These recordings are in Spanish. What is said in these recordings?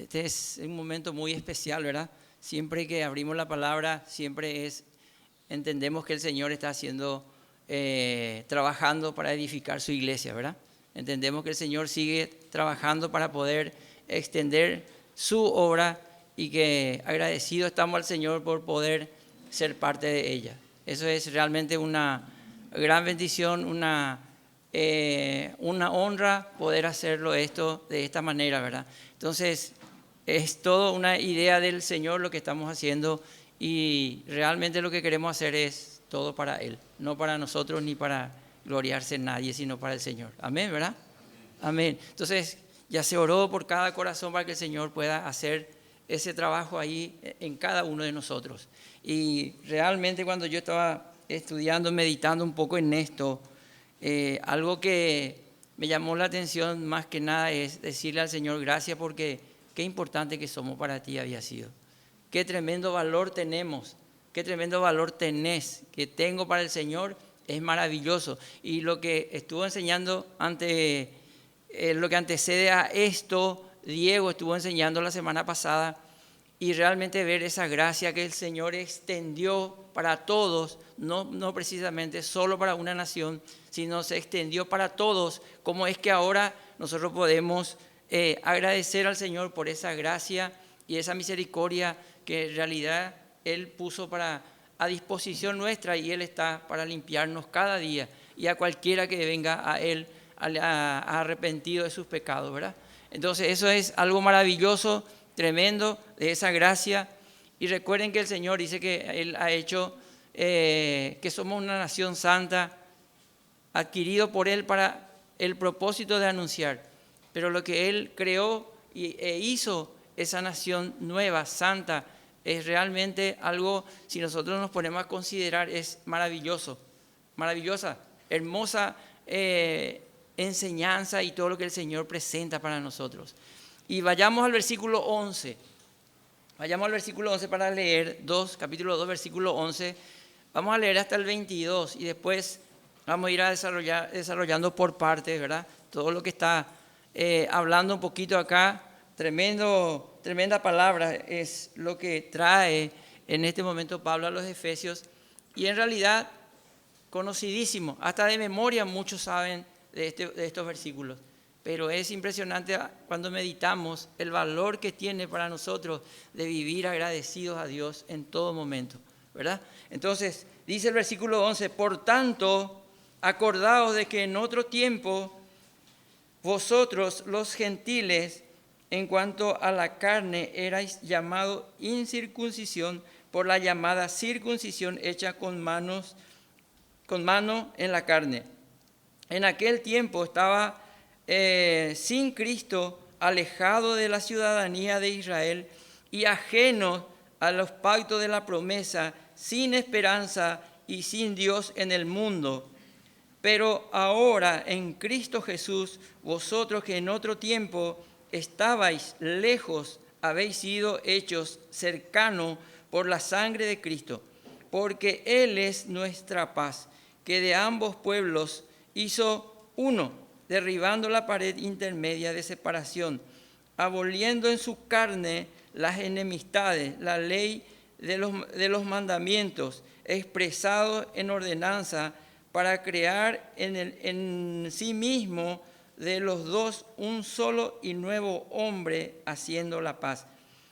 Este es un momento muy especial, ¿verdad? Siempre que abrimos la palabra, entendemos que el Señor está trabajando para edificar su iglesia, ¿verdad? Entendemos que el Señor sigue trabajando para poder extender su obra y que agradecidos estamos al Señor por poder ser parte de ella. Eso es realmente una gran bendición, una honra poder hacerlo esto de esta manera, ¿verdad? Entonces, es toda una idea del Señor lo que estamos haciendo y realmente lo que queremos hacer es todo para Él, no para nosotros ni para gloriarse en nadie, sino para el Señor. Amén, ¿verdad? Amén. Entonces, ya se oró por cada corazón para que el Señor pueda hacer ese trabajo ahí en cada uno de nosotros. Y realmente cuando yo estaba estudiando, meditando un poco en esto, algo que me llamó la atención más que nada es decirle al Señor gracias porque qué importante que somos para ti había sido. Qué tremendo valor tenemos, qué tremendo valor tenés, que tengo para el Señor, es maravilloso. Y lo que estuvo enseñando lo que antecede a esto, Diego estuvo enseñando la semana pasada, y realmente ver esa gracia que el Señor extendió para todos, no precisamente solo para una nación, sino se extendió para todos. Cómo es que ahora nosotros podemos agradecer al Señor por esa gracia y esa misericordia que en realidad Él puso a disposición nuestra, y Él está para limpiarnos cada día y a cualquiera que venga a Él arrepentido de sus pecados, ¿verdad? Entonces eso es algo maravilloso, tremendo, de esa gracia. Y recuerden que el Señor dice que Él ha hecho que somos una nación santa, adquirido por Él para el propósito de anunciar. Pero lo que Él creó e hizo esa nación nueva, santa, es realmente algo, si nosotros nos ponemos a considerar, es maravilloso, maravillosa, hermosa enseñanza y todo lo que el Señor presenta para nosotros. Y vayamos al versículo 11. Vayamos al versículo 11 para leer capítulo 2, versículo 11. Vamos a leer hasta el 22 y después vamos a ir desarrollando por partes, ¿verdad? Todo lo que está hablando un poquito acá, tremenda palabra es lo que trae en este momento Pablo a los Efesios. Y en realidad, conocidísimo, hasta de memoria muchos saben de estos versículos. Pero es impresionante cuando meditamos el valor que tiene para nosotros de vivir agradecidos a Dios en todo momento, ¿verdad? Entonces, dice el versículo 11, por tanto, acordaos de que en otro tiempo vosotros los gentiles, en cuanto a la carne, erais llamados incircuncisión por la llamada circuncisión hecha con mano en la carne. En aquel tiempo estaba sin Cristo, alejado de la ciudadanía de Israel y ajeno a los pactos de la promesa, sin esperanza y sin Dios en el mundo. Pero ahora en Cristo Jesús, vosotros que en otro tiempo estabais lejos, habéis sido hechos cercanos por la sangre de Cristo, porque Él es nuestra paz, que de ambos pueblos hizo uno, derribando la pared intermedia de separación, aboliendo en su carne las enemistades, la ley de los mandamientos, expresados en ordenanza, para crear en sí mismo de los dos un solo y nuevo hombre, haciendo la paz.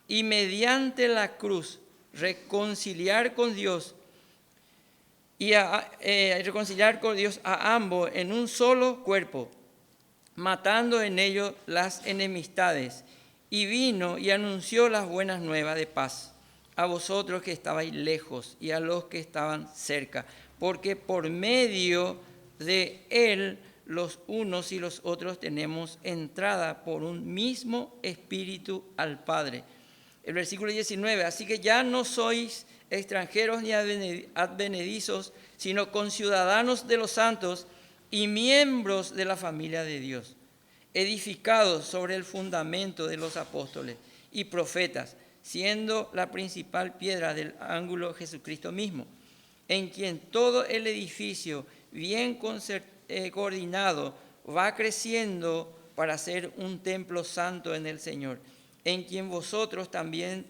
Y mediante la cruz reconciliar con Dios a ambos en un solo cuerpo, matando en ellos las enemistades, y vino y anunció las buenas nuevas de paz a vosotros que estabais lejos y a los que estaban cerca, porque por medio de Él los unos y los otros tenemos entrada por un mismo Espíritu al Padre. El versículo 19, así que ya no sois extranjeros ni advenedizos, sino conciudadanos de los santos y miembros de la familia de Dios, edificados sobre el fundamento de los apóstoles y profetas, siendo la principal piedra del ángulo Jesucristo mismo, en quien todo el edificio bien coordinado va creciendo para ser un templo santo en el Señor, en quien vosotros también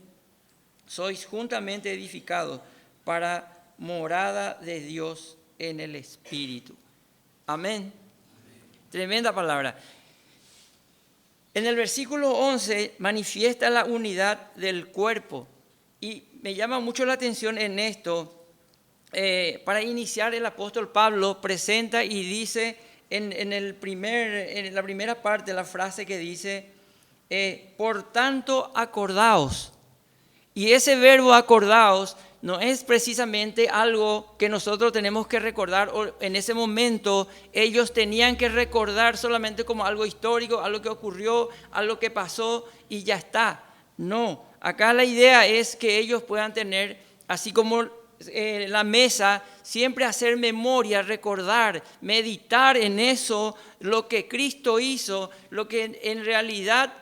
sois juntamente edificados para morada de Dios en el Espíritu. Amén. Tremenda palabra. En el versículo 11 manifiesta la unidad del cuerpo y me llama mucho la atención en esto. Para iniciar, el apóstol Pablo presenta y dice en la primera parte la frase que dice, por tanto acordaos. Y ese verbo acordaos no es precisamente algo que nosotros tenemos que recordar, o en ese momento ellos tenían que recordar solamente como algo histórico, algo que ocurrió, algo que pasó y ya está. No, acá la idea es que ellos puedan tener, así como la mesa, siempre hacer memoria, recordar, meditar en eso, lo que Cristo hizo, lo que en realidad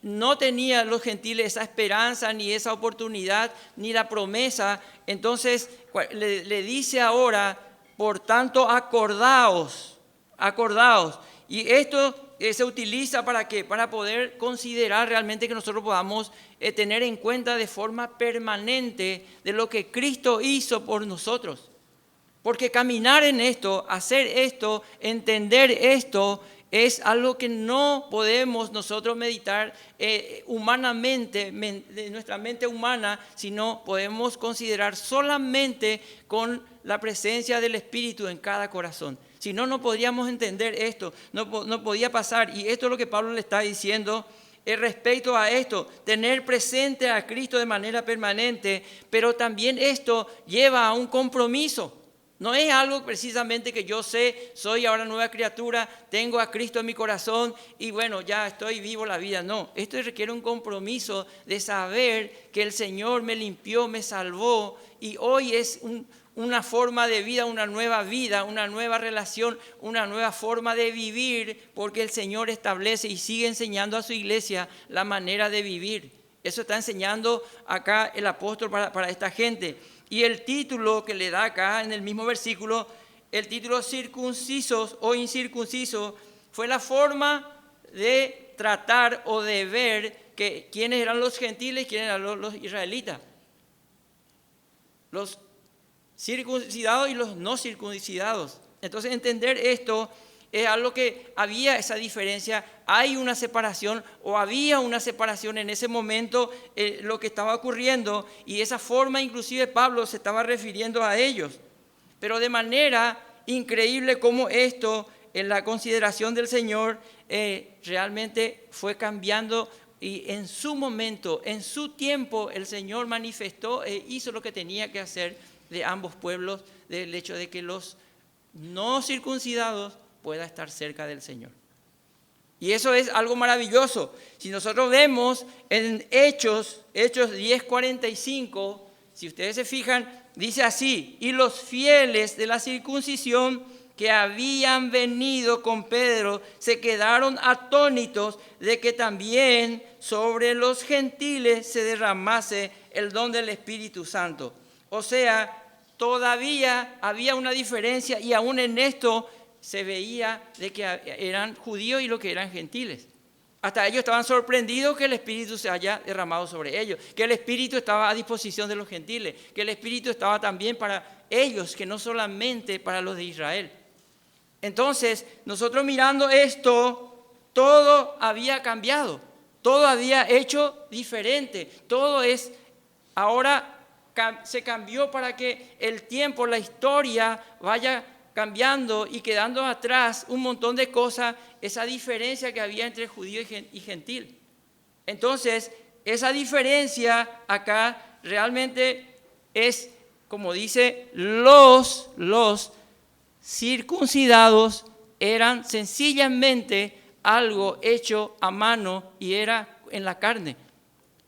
no tenían los gentiles esa esperanza, ni esa oportunidad, ni la promesa. Entonces le dice ahora, por tanto, acordaos. Y esto se utiliza ¿para qué? Para poder considerar realmente que nosotros podamos tener en cuenta de forma permanente de lo que Cristo hizo por nosotros. Porque caminar en esto, hacer esto, entender esto, es algo que no podemos nosotros meditar humanamente, de nuestra mente humana, sino podemos considerar solamente con la presencia del Espíritu en cada corazón. Si no, no podríamos entender esto, no podía pasar. Y esto es lo que Pablo le está diciendo respecto a esto, tener presente a Cristo de manera permanente, pero también esto lleva a un compromiso. No es algo precisamente que yo sé, soy ahora nueva criatura, tengo a Cristo en mi corazón y bueno, ya estoy vivo la vida. No, esto requiere un compromiso de saber que el Señor me limpió, me salvó y hoy es una forma de vida, una nueva relación, una nueva forma de vivir, porque el Señor establece y sigue enseñando a su iglesia la manera de vivir. Eso está enseñando acá el apóstol para esta gente. Y el título que le da acá en el mismo versículo, el título circuncisos o incircuncisos, fue la forma de tratar o de ver que quiénes eran los gentiles y quiénes eran los israelitas. Los circuncidados y los no circuncidados. Entonces entender esto es algo que había esa diferencia, hay una separación o había una separación en ese momento, lo que estaba ocurriendo, y esa forma inclusive Pablo se estaba refiriendo a ellos. Pero de manera increíble como esto, en la consideración del Señor, realmente fue cambiando y en su momento, en su tiempo, el Señor manifestó e hizo lo que tenía que hacer de ambos pueblos, del hecho de que los no circuncidados pueda estar cerca del Señor. Y eso es algo maravilloso. Si nosotros vemos en Hechos 10:45, si ustedes se fijan, dice así: y los fieles de la circuncisión que habían venido con Pedro se quedaron atónitos de que también sobre los gentiles se derramase el don del Espíritu Santo. O sea, todavía había una diferencia y aún en esto se veía de que eran judíos y los que eran gentiles. Hasta ellos estaban sorprendidos que el Espíritu se haya derramado sobre ellos, que el Espíritu estaba a disposición de los gentiles, que el Espíritu estaba también para ellos, que no solamente para los de Israel. Entonces, nosotros mirando esto, todo había cambiado, todo había hecho diferente, todo es ahora se cambió para que el tiempo, la historia vaya cambiando y quedando atrás un montón de cosas, esa diferencia que había entre judío y gentil. Entonces, esa diferencia acá realmente es, como dice, los circuncidados eran sencillamente algo hecho a mano y era en la carne.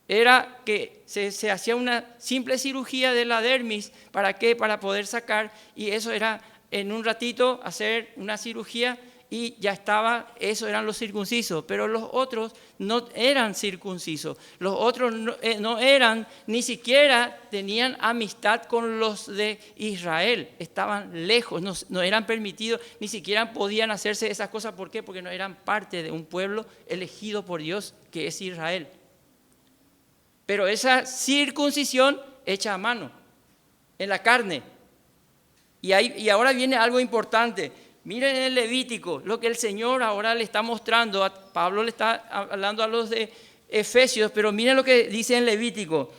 Era que se hacía una simple cirugía de la dermis, ¿para qué? Para poder sacar, y eso era en un ratito hacer una cirugía y ya estaba, eso eran los circuncisos, pero los otros no eran circuncisos, los otros no eran, ni siquiera tenían amistad con los de Israel, estaban lejos, no eran permitidos, ni siquiera podían hacerse esas cosas. ¿Por qué? Porque no eran parte de un pueblo elegido por Dios que es Israel. pero esa circuncisión hecha a mano, en la carne. Y ahora viene algo importante. Miren en el Levítico, lo que el Señor ahora le está mostrando. Pablo le está hablando a los de Efesios, pero miren lo que dice en Levítico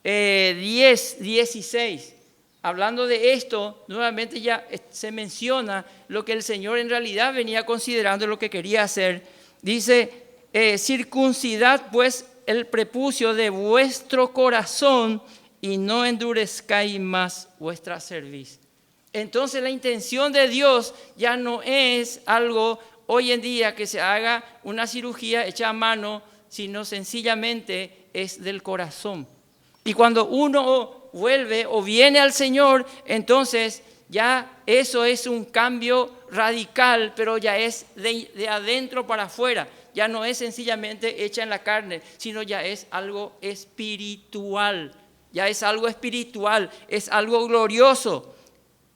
10, 16. Hablando de esto, nuevamente ya se menciona lo que el Señor en realidad venía considerando, lo que quería hacer. Dice, circuncidad pues el prepucio de vuestro corazón y no endurezcáis más vuestra cerviz. Entonces la intención de Dios ya no es algo hoy en día que se haga una cirugía hecha a mano, sino sencillamente es del corazón. Y cuando uno vuelve o viene al Señor, entonces ya eso es un cambio radical, pero ya es de adentro para afuera. Ya no es sencillamente hecha en la carne, sino ya es algo espiritual. Ya es algo espiritual, es algo glorioso.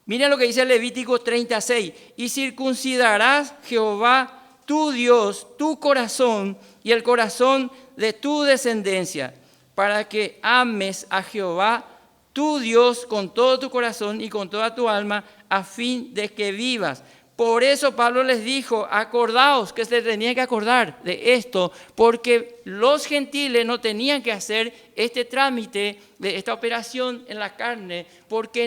Miren lo que dice Levítico 36. Y circuncidarás Jehová tu Dios, tu corazón y el corazón de tu descendencia, para que ames a Jehová tu Dios con todo tu corazón y con toda tu alma, a fin de que vivas. Por eso Pablo les dijo, acordaos, que se tenían que acordar de esto, porque los gentiles no tenían que hacer este trámite de esta operación en la carne, porque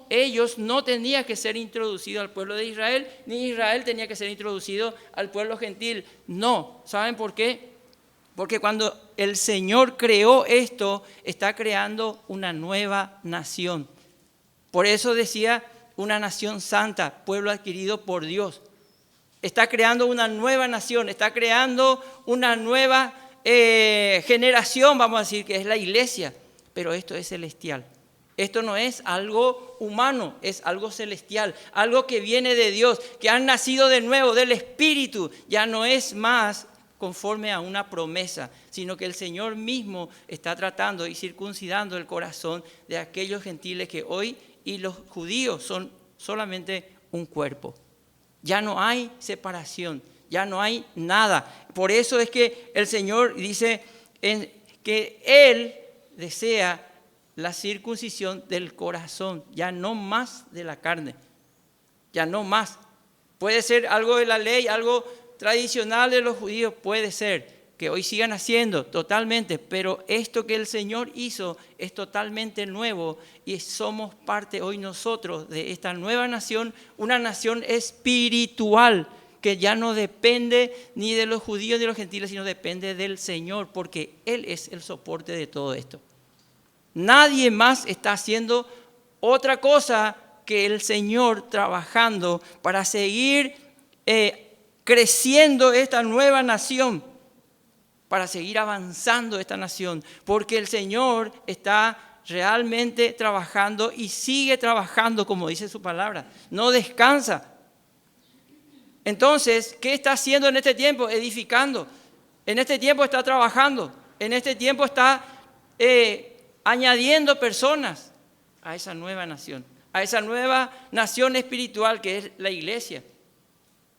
ellos no tenían que ser introducidos al pueblo de Israel, ni Israel tenía que ser introducido al pueblo gentil. No, ¿saben por qué? Porque cuando el Señor creó esto, está creando una nueva nación. Por eso decía, una nación santa, pueblo adquirido por Dios. Está creando una nueva nación, está creando una nueva generación, vamos a decir, que es la iglesia. Pero esto es celestial. Esto no es algo humano, es algo celestial, algo que viene de Dios, que han nacido de nuevo del Espíritu. Ya no es más conforme a una promesa, sino que el Señor mismo está tratando y circuncidando el corazón de aquellos gentiles que hoy y los judíos son solamente un cuerpo. Ya no hay separación, ya no hay nada. Por eso es que el Señor dice que Él desea la circuncisión del corazón, ya no más de la carne, ya no más. Puede ser algo de la ley, algo tradicional de los judíos, puede ser que hoy sigan haciendo totalmente, pero esto que el Señor hizo es totalmente nuevo y somos parte hoy nosotros de esta nueva nación, una nación espiritual que ya no depende ni de los judíos ni de los gentiles, sino depende del Señor, porque Él es el soporte de todo esto. Nadie más está haciendo otra cosa que el Señor trabajando para seguir creciendo esta nueva nación, para seguir avanzando esta nación, porque el Señor está realmente trabajando y sigue trabajando, como dice su palabra, no descansa. Entonces, ¿qué está haciendo en este tiempo? Edificando. En este tiempo está trabajando, en este tiempo está añadiendo personas a esa nueva nación, a esa nueva nación espiritual que es la iglesia.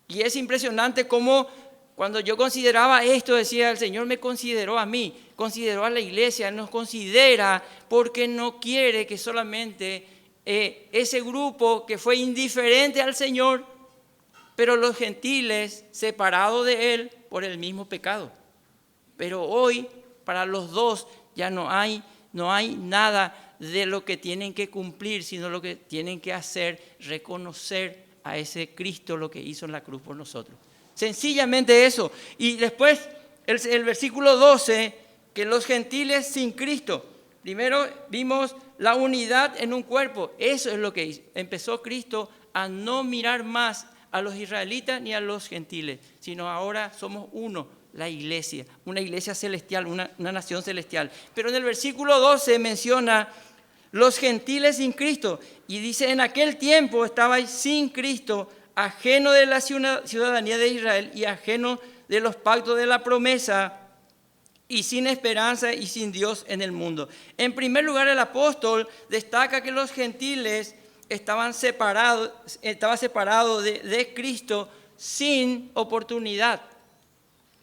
Y es impresionante cómo cuando yo consideraba esto, decía, el Señor me consideró a mí, consideró a la iglesia, nos considera porque no quiere que solamente ese grupo que fue indiferente al Señor, pero los gentiles separados de Él por el mismo pecado. Pero hoy, para los dos, ya no hay nada de lo que tienen que cumplir, sino lo que tienen que hacer, reconocer a ese Cristo lo que hizo en la cruz por nosotros. Sencillamente eso. Y después el versículo 12, que los gentiles sin Cristo. Primero vimos la unidad en un cuerpo. Eso es lo que hizo. Empezó Cristo a no mirar más a los israelitas ni a los gentiles, sino ahora somos uno, la iglesia, una iglesia celestial, una nación celestial. Pero en el versículo 12 menciona los gentiles sin Cristo. Y dice, en aquel tiempo estabais sin Cristo, ajeno de la ciudadanía de Israel y ajeno de los pactos de la promesa y sin esperanza y sin Dios en el mundo. En primer lugar, el apóstol destaca que los gentiles estaban separados de Cristo sin oportunidad.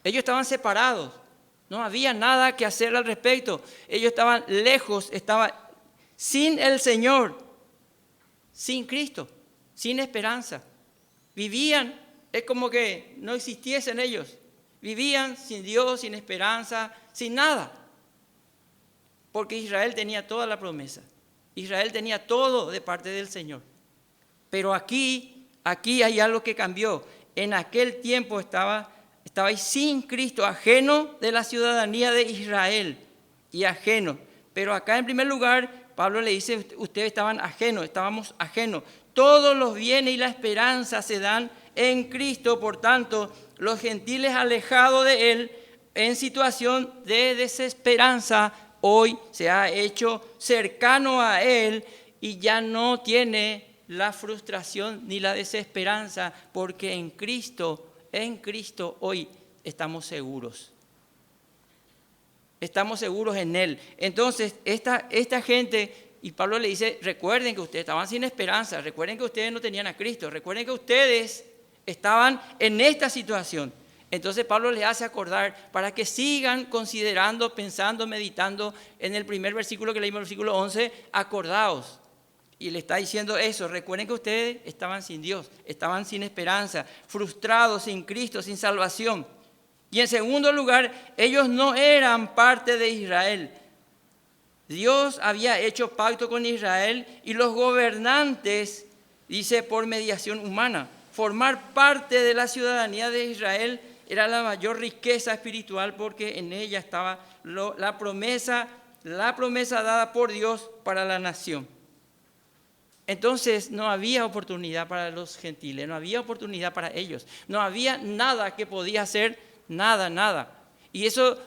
Ellos estaban separados. No había nada que hacer al respecto. Ellos estaban lejos, estaban sin el Señor, sin Cristo, sin esperanza. Vivían, es como que no existiesen ellos. Vivían sin Dios, sin esperanza, sin nada. Porque Israel tenía toda la promesa. Israel tenía todo de parte del Señor. Pero aquí hay algo que cambió. En aquel tiempo estabais sin Cristo, ajeno de la ciudadanía de Israel y ajeno. Pero acá en primer lugar, Pablo le dice, ustedes estaban ajenos, estábamos ajenos. Todos los bienes y la esperanza se dan en Cristo, por tanto, los gentiles alejados de Él, en situación de desesperanza, hoy se ha hecho cercano a Él y ya no tiene la frustración ni la desesperanza, porque en Cristo hoy estamos seguros. Estamos seguros en Él. Entonces, esta gente, y Pablo le dice, recuerden que ustedes estaban sin esperanza, recuerden que ustedes no tenían a Cristo, recuerden que ustedes estaban en esta situación. Entonces Pablo les hace acordar para que sigan considerando, pensando, meditando en el primer versículo que leímos, el versículo 11, acordaos. Y le está diciendo eso, recuerden que ustedes estaban sin Dios, estaban sin esperanza, frustrados, sin Cristo, sin salvación. Y en segundo lugar, ellos no eran parte de Israel. Dios había hecho pacto con Israel y los gobernantes, dice, por mediación humana. Formar parte de la ciudadanía de Israel era la mayor riqueza espiritual porque en ella estaba la promesa dada por Dios para la nación. Entonces no había oportunidad para los gentiles, no había oportunidad para ellos, no había nada que podía hacer, nada. Y eso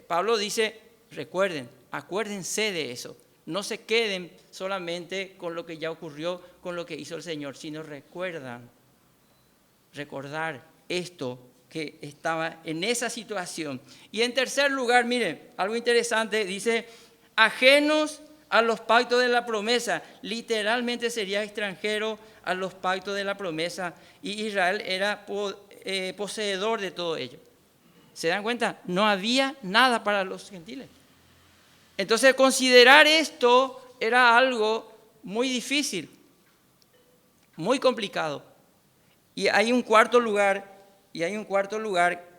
Pablo dice, recuerden, acuérdense de eso, no se queden solamente con lo que ya ocurrió, con lo que hizo el Señor, sino recordar esto que estaba en esa situación. Y en tercer lugar, miren, algo interesante, dice, ajenos a los pactos de la promesa, literalmente sería extranjero a los pactos de la promesa, y Israel era poseedor de todo ello. ¿Se dan cuenta? No había nada para los gentiles. Entonces considerar esto era algo muy difícil, muy complicado. Y hay un cuarto lugar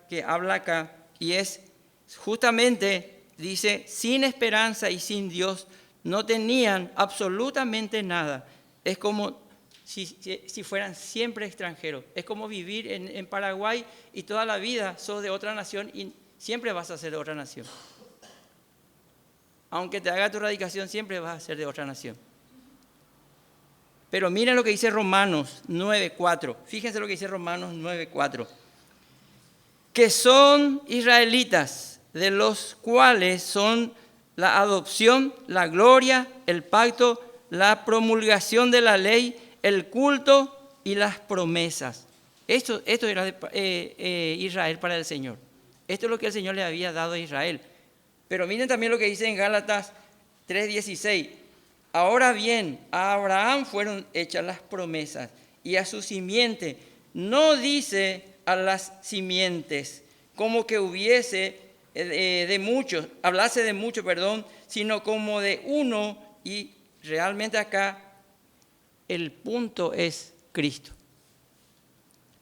que habla acá, y es justamente, dice, sin esperanza y sin Dios, no tenían absolutamente nada. Es como si fueran siempre extranjeros. Es como vivir en Paraguay y toda la vida sos de otra nación y siempre vas a ser de otra nación. Aunque te haga tu radicación, siempre vas a ser de otra nación. Pero miren lo que dice Romanos 9:4. Fíjense lo que dice Romanos 9:4. Que son israelitas, de los cuales son la adopción, la gloria, el pacto, la promulgación de la ley, el culto y las promesas. Esto era Israel para el Señor. Esto es lo que el Señor le había dado a Israel. Pero miren también lo que dice en Gálatas 3:16. Ahora bien, a Abraham fueron hechas las promesas y a su simiente. No dice a las simientes como que hubiese hablase de mucho, sino como de uno, y realmente acá el punto es Cristo.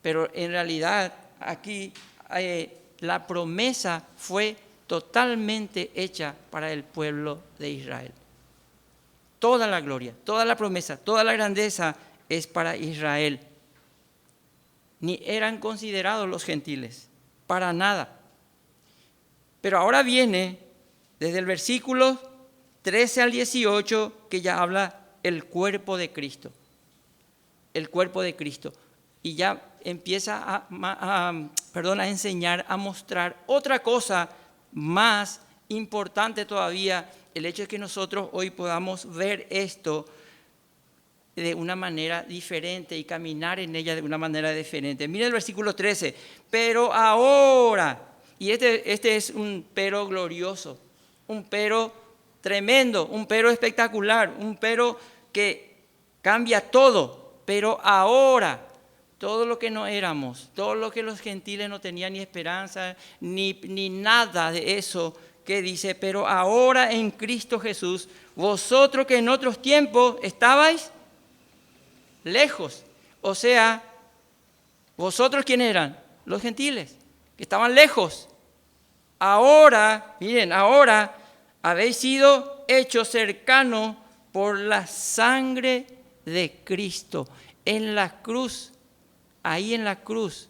Pero en realidad aquí la promesa fue totalmente hecha para el pueblo de Israel. Toda la gloria, toda la promesa, toda la grandeza es para Israel. Ni eran considerados los gentiles, para nada. Pero ahora viene, desde el versículo 13 al 18, que ya habla el cuerpo de Cristo. El cuerpo de Cristo. Y ya empieza a enseñar, a mostrar otra cosa más importante todavía, el hecho de que nosotros hoy podamos ver esto de una manera diferente y caminar en ella de una manera diferente. Miren el versículo 13. Pero ahora, y este es un pero glorioso, un pero tremendo, un pero espectacular, un pero que cambia todo. Pero ahora todo lo que no éramos, todo lo que los gentiles no tenían ni esperanza, ni nada de eso que dice, pero ahora en Cristo Jesús, vosotros que en otros tiempos estabais lejos. O sea, ¿vosotros quiénes eran? Los gentiles, que estaban lejos. Ahora, miren, ahora habéis sido hechos cercanos por la sangre de Cristo. En la cruz, ahí en la cruz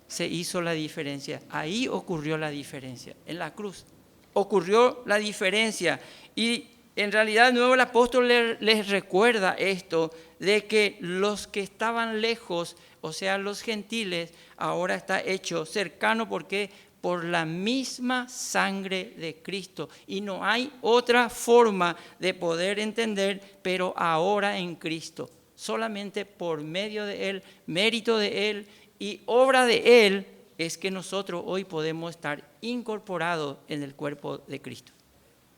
se hizo la diferencia. Ahí ocurrió la diferencia, en la cruz. Ocurrió la diferencia. Y en realidad de nuevo el apóstol les recuerda esto, de que los que estaban lejos, o sea, los gentiles, ahora está hecho cercano. ¿Por qué? Por la misma sangre de Cristo. Y no hay otra forma de poder entender, pero ahora en Cristo. Solamente por medio de Él, mérito de Él y obra de Él, es que nosotros hoy podemos estar incorporados en el cuerpo de Cristo.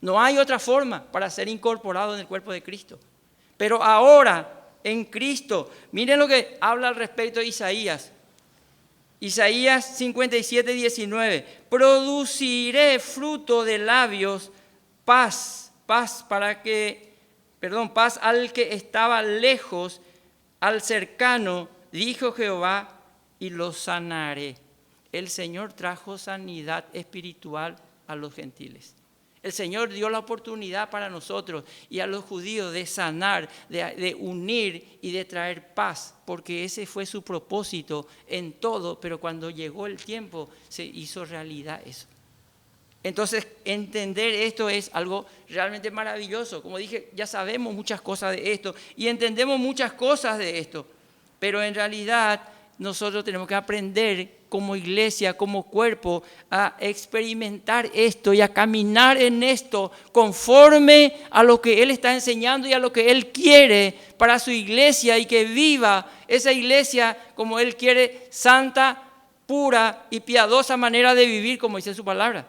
No hay otra forma para ser incorporado en el cuerpo de Cristo. Pero ahora, en Cristo, miren lo que habla al respecto de Isaías. Isaías 57, 19. Produciré fruto de labios, paz al que estaba lejos, al cercano, dijo Jehová, y lo sanaré. El Señor trajo sanidad espiritual a los gentiles. El Señor dio la oportunidad para nosotros y a los judíos de sanar, de unir y de traer paz, porque ese fue su propósito en todo, pero cuando llegó el tiempo se hizo realidad eso. Entonces, entender esto es algo realmente maravilloso. Como dije, ya sabemos muchas cosas de esto y entendemos muchas cosas de esto, pero en realidad nosotros tenemos que aprender como iglesia, como cuerpo, a experimentar esto y a caminar en esto conforme a lo que Él está enseñando y a lo que Él quiere para su iglesia, y que viva esa iglesia como Él quiere, santa, pura y piadosa manera de vivir, como dice su palabra.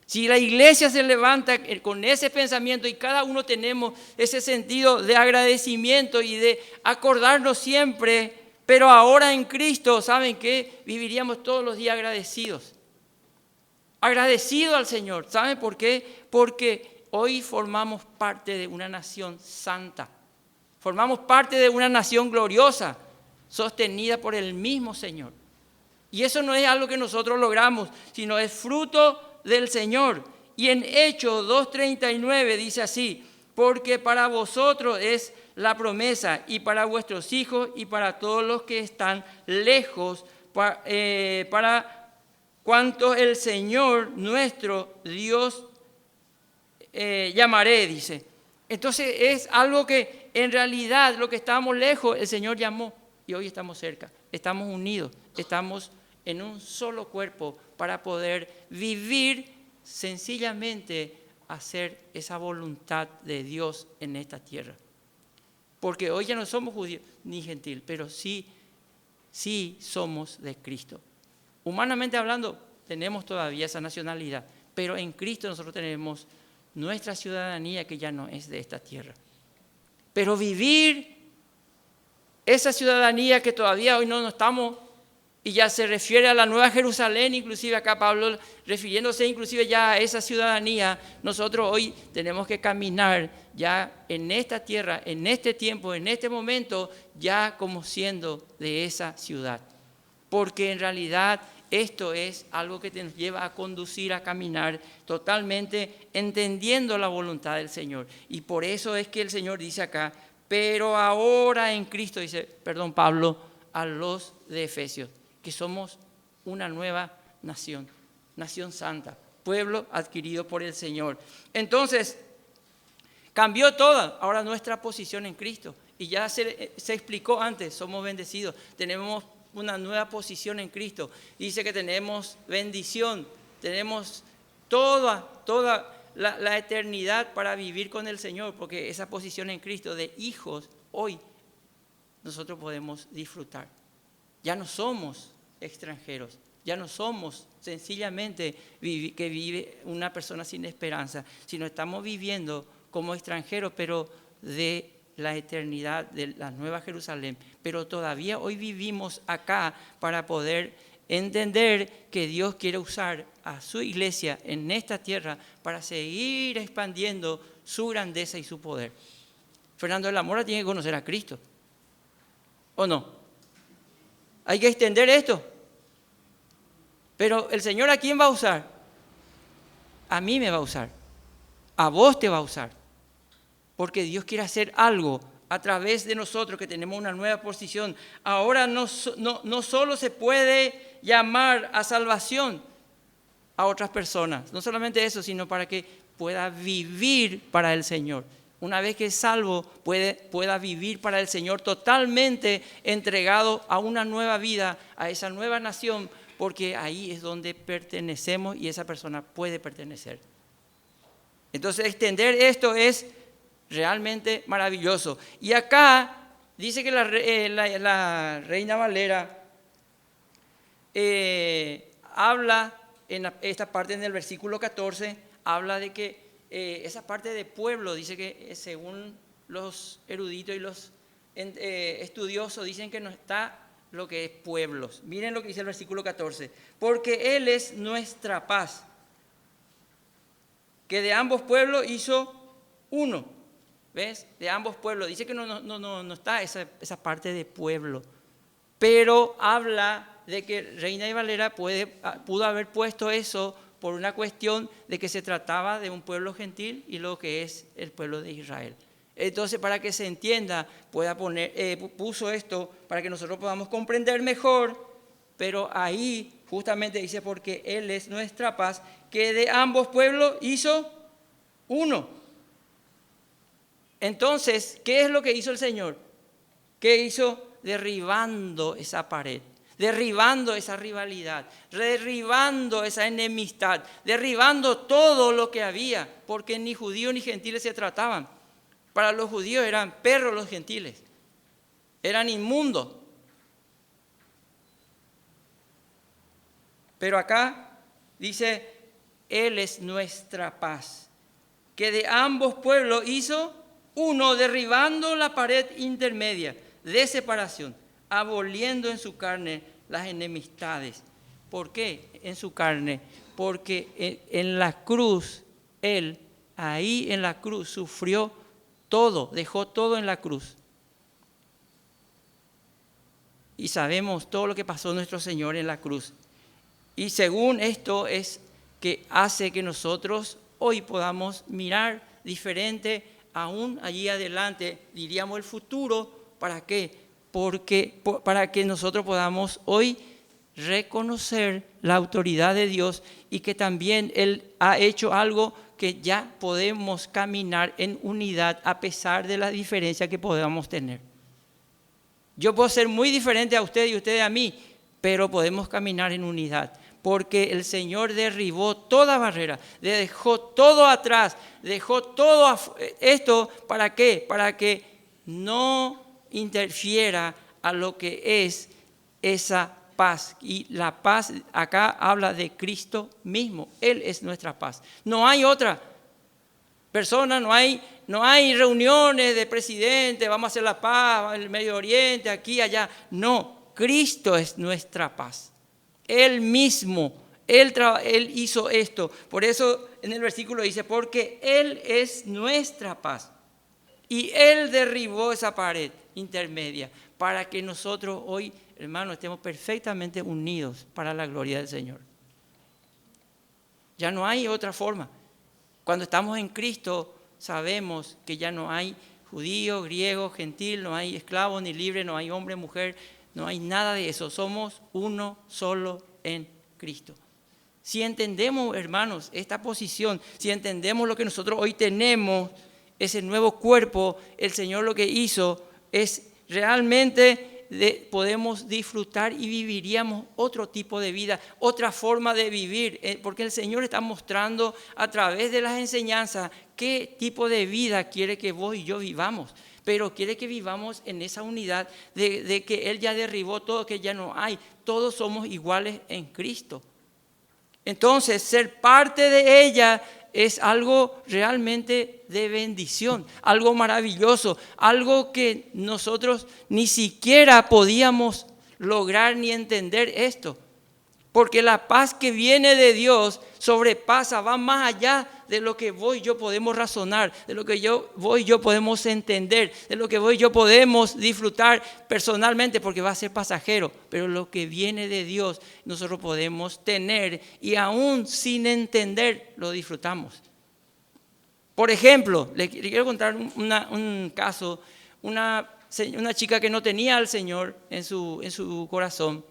Si la iglesia se levanta con ese pensamiento y cada uno tenemos ese sentido de agradecimiento y de acordarnos siempre, pero ahora en Cristo, ¿saben qué? Viviríamos todos los días agradecidos. Agradecidos al Señor. ¿Saben por qué? Porque hoy formamos parte de una nación santa. Formamos parte de una nación gloriosa, sostenida por el mismo Señor. Y eso no es algo que nosotros logramos, sino es fruto del Señor. Y en Hechos 2:39 dice así: porque para vosotros es la promesa, y para vuestros hijos y para todos los que están lejos, para cuantos el Señor nuestro Dios llamaré, dice. Entonces es algo que en realidad lo que estábamos lejos, el Señor llamó, y hoy estamos cerca, estamos unidos, estamos en un solo cuerpo para poder vivir sencillamente, hacer esa voluntad de Dios en esta tierra. Porque hoy ya no somos judíos ni gentil, pero sí somos de Cristo. Humanamente hablando, tenemos todavía esa nacionalidad, pero en Cristo nosotros tenemos nuestra ciudadanía, que ya no es de esta tierra. Pero vivir esa ciudadanía que todavía hoy no estamos, y ya se refiere a la Nueva Jerusalén, inclusive acá Pablo refiriéndose inclusive ya a esa ciudadanía, nosotros hoy tenemos que caminar ya en esta tierra, en este tiempo, en este momento, ya como siendo de esa ciudad. Porque en realidad esto es algo que nos lleva a conducir, a caminar totalmente entendiendo la voluntad del Señor. Y por eso es que el Señor dice acá, pero ahora en Cristo, dice, Pablo, a los de Efesios, que somos una nueva nación, nación santa, pueblo adquirido por el Señor. Entonces, cambió toda ahora nuestra posición en Cristo. Y ya se explicó antes, somos bendecidos, tenemos una nueva posición en Cristo. Dice que tenemos bendición, tenemos toda la eternidad para vivir con el Señor, porque esa posición en Cristo de hijos, hoy nosotros podemos disfrutar. Ya no somos extranjeros, ya no somos sencillamente que vive una persona sin esperanza, sino estamos viviendo como extranjeros, pero de la eternidad de la Nueva Jerusalén, pero todavía hoy vivimos acá para poder entender que Dios quiere usar a su iglesia en esta tierra para seguir expandiendo su grandeza y su poder. Fernando de la Mora tiene que conocer a Cristo, ¿o no? Hay que extender esto. Pero el Señor, ¿a quién va a usar? A mí me va a usar. A vos te va a usar. Porque Dios quiere hacer algo a través de nosotros que tenemos una nueva posición. Ahora no solo se puede llamar a salvación a otras personas. No solamente eso, sino para que pueda vivir para el Señor. Una vez que es salvo, pueda vivir para el Señor totalmente entregado a una nueva vida, a esa nueva nación, porque ahí es donde pertenecemos y esa persona puede pertenecer. Entonces, extender esto es realmente maravilloso. Y acá dice que la Reina Valera habla, en esta parte en el versículo 14, habla de que esa parte de pueblo, dice que según los eruditos y los estudiosos, dicen que no está lo que es pueblos. Miren lo que dice el versículo 14. Porque Él es nuestra paz, que de ambos pueblos hizo uno. ¿Ves? De ambos pueblos. Dice que no está esa parte de pueblo. Pero habla de que Reina y Valera pudo haber puesto eso por una cuestión de que se trataba de un pueblo gentil y lo que es el pueblo de Israel. Entonces, para que se entienda, puso esto para que nosotros podamos comprender mejor, pero ahí justamente dice, porque Él es nuestra paz, que de ambos pueblos hizo uno. Entonces, ¿qué es lo que hizo el Señor? ¿Qué hizo? Derribando esa pared, derribando esa rivalidad, derribando esa enemistad, derribando todo lo que había, porque ni judíos ni gentiles se trataban. Para los judíos eran perros los gentiles, eran inmundos. Pero acá dice, Él es nuestra paz, que de ambos pueblos hizo uno, derribando la pared intermedia de separación, aboliendo en su carne las enemistades. ¿Por qué en su carne? Porque en la cruz, Él, ahí en la cruz, sufrió todo, dejó todo en la cruz. Y sabemos todo lo que pasó nuestro Señor en la cruz. Y según esto es que hace que nosotros hoy podamos mirar diferente, aún allí adelante, diríamos el futuro. ¿Para qué? Para que nosotros podamos hoy reconocer la autoridad de Dios y que también Él ha hecho algo que ya podemos caminar en unidad a pesar de la diferencia que podamos tener. Yo puedo ser muy diferente a usted y usted a mí, pero podemos caminar en unidad. Porque el Señor derribó toda barrera, dejó todo atrás, dejó todo esto, ¿para qué? Para que no interfiera a lo que es esa paz. Y la paz acá habla de Cristo mismo. Él es nuestra paz. No hay otra persona, no hay reuniones de presidentes, vamos a hacer la paz, el Medio Oriente, aquí, allá. No, Cristo es nuestra paz. Él mismo, Él hizo esto. Por eso en el versículo dice, porque Él es nuestra paz. Y Él derribó esa pared intermedia para que nosotros hoy, hermanos, estemos perfectamente unidos para la gloria del Señor. Ya no hay otra forma. Cuando estamos en Cristo, sabemos que ya no hay judío, griego, gentil, no hay esclavo ni libre, no hay hombre, mujer, no hay nada de eso. Somos uno solo en Cristo. Si entendemos, hermanos, esta posición, si entendemos lo que nosotros hoy tenemos, ese nuevo cuerpo, el Señor lo que hizo es realmente podemos disfrutar y viviríamos otro tipo de vida, otra forma de vivir, porque el Señor está mostrando a través de las enseñanzas qué tipo de vida quiere que vos y yo vivamos. Pero quiere que vivamos en esa unidad de que Él ya derribó todo, que ya no hay. Todos somos iguales en Cristo. Entonces, ser parte de ella es algo realmente de bendición, algo maravilloso, algo que nosotros ni siquiera podíamos lograr ni entender esto. Porque la paz que viene de Dios sobrepasa, va más allá de lo que vos y yo podemos razonar, de lo que vos y yo podemos entender, de lo que vos y yo podemos disfrutar personalmente, porque va a ser pasajero. Pero lo que viene de Dios nosotros podemos tener y aún sin entender lo disfrutamos. Por ejemplo, le quiero contar un caso, una chica que no tenía al Señor en su corazón.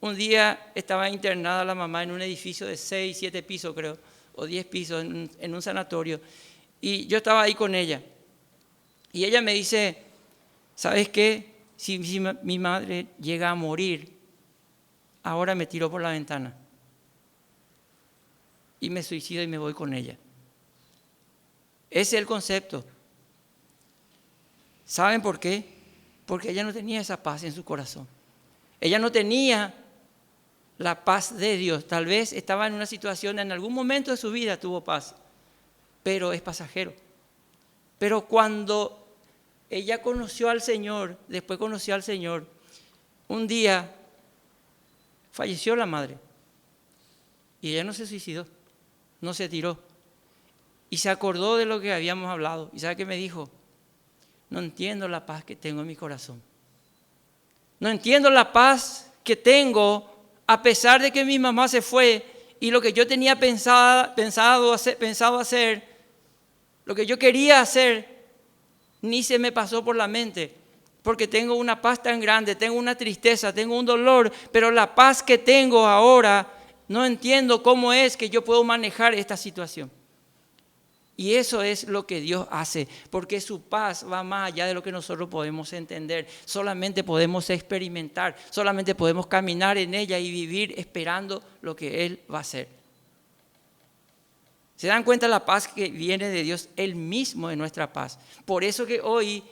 Un día estaba internada la mamá en un edificio de 6, 7 pisos, creo, o 10 pisos, en un sanatorio. Y yo estaba ahí con ella. Y ella me dice, ¿sabes qué? Si mi madre llega a morir, ahora me tiro por la ventana. Y me suicido y me voy con ella. Ese es el concepto. ¿Saben por qué? Porque ella no tenía esa paz en su corazón. Ella no tenía la paz de Dios. Tal vez estaba en una situación, en algún momento de su vida tuvo paz, pero es pasajero. Pero cuando ella conoció al Señor, después conoció al Señor, un día falleció la madre y ella no se suicidó, no se tiró y se acordó de lo que habíamos hablado. ¿Y sabe qué me dijo? No entiendo la paz que tengo en mi corazón. No entiendo la paz que tengo a pesar de que mi mamá se fue y lo que yo tenía pensado hacer, lo que yo quería hacer, ni se me pasó por la mente. Porque tengo una paz tan grande, tengo una tristeza, tengo un dolor, pero la paz que tengo ahora, no entiendo cómo es que yo puedo manejar esta situación. Y eso es lo que Dios hace, porque su paz va más allá de lo que nosotros podemos entender. Solamente podemos experimentar, solamente podemos caminar en ella y vivir esperando lo que Él va a hacer. ¿Se dan cuenta la paz que viene de Dios? Él mismo es nuestra paz. Por eso que hoy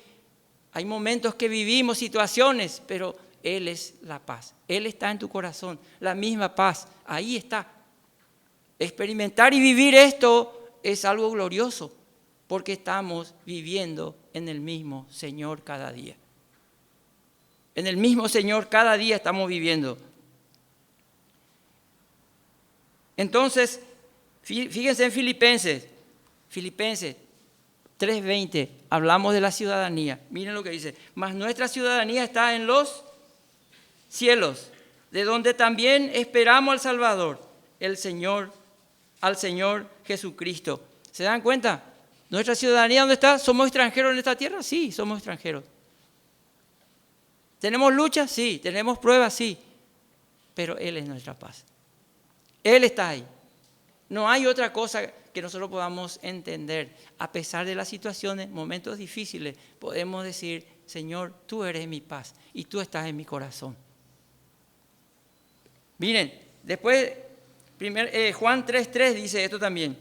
hay momentos que vivimos situaciones, pero Él es la paz. Él está en tu corazón, la misma paz, ahí está. Experimentar y vivir esto es algo glorioso, porque estamos viviendo en el mismo Señor cada día. En el mismo Señor cada día estamos viviendo. Entonces, fíjense en Filipenses 3:20, hablamos de la ciudadanía. Miren lo que dice, mas nuestra ciudadanía está en los cielos, de donde también esperamos al Salvador, al Señor Jesucristo. ¿Se dan cuenta? ¿Nuestra ciudadanía dónde está? ¿Somos extranjeros en esta tierra? Sí, somos extranjeros. ¿Tenemos luchas? Sí. ¿Tenemos pruebas? Sí. Pero Él es nuestra paz. Él está ahí. No hay otra cosa que nosotros podamos entender. A pesar de las situaciones, momentos difíciles, podemos decir, Señor, tú eres mi paz y tú estás en mi corazón. Miren, después Juan 3:3 dice esto también.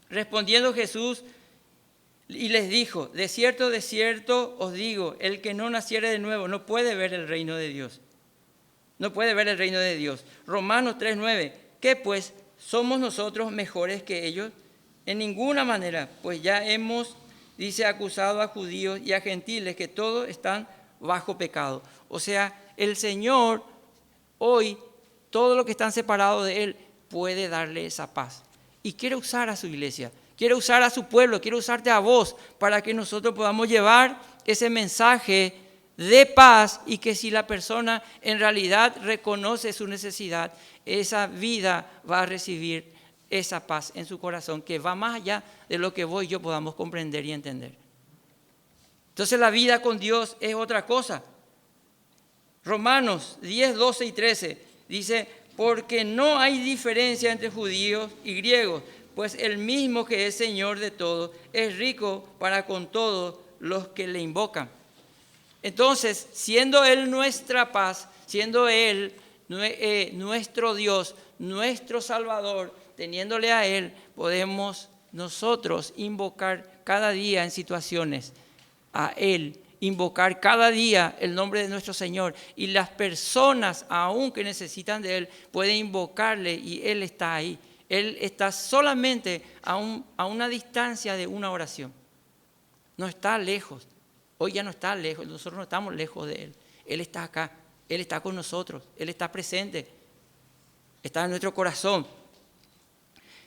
Respondiendo Jesús y les dijo, de cierto os digo, el que no naciere de nuevo no puede ver el reino de Dios. No puede ver el reino de Dios. Romanos 3:9, ¿qué pues? ¿Somos nosotros mejores que ellos? En ninguna manera, pues ya hemos, dice, acusado a judíos y a gentiles que todos están bajo pecado. O sea, el Señor hoy, todo lo que están separados de Él, puede darle esa paz. Y quiere usar a su iglesia, quiere usar a su pueblo, quiere usarte a vos para que nosotros podamos llevar ese mensaje de paz y que si la persona en realidad reconoce su necesidad, esa vida va a recibir esa paz en su corazón que va más allá de lo que vos y yo podamos comprender y entender. Entonces la vida con Dios es otra cosa. Romanos 10, 12 y 13 dice, porque no hay diferencia entre judíos y griegos, pues el mismo que es Señor de todos es rico para con todos los que le invocan. Entonces, siendo Él nuestra paz, siendo Él nuestro Dios, nuestro Salvador, teniéndole a Él, podemos nosotros invocar cada día en situaciones a Él, invocar cada día el nombre de nuestro Señor. Y las personas, aun que necesitan de Él, pueden invocarle y Él está ahí. Él está solamente a una distancia de una oración. No está lejos. Hoy ya no está lejos. Nosotros no estamos lejos de Él. Él está acá. Él está con nosotros. Él está presente. Está en nuestro corazón.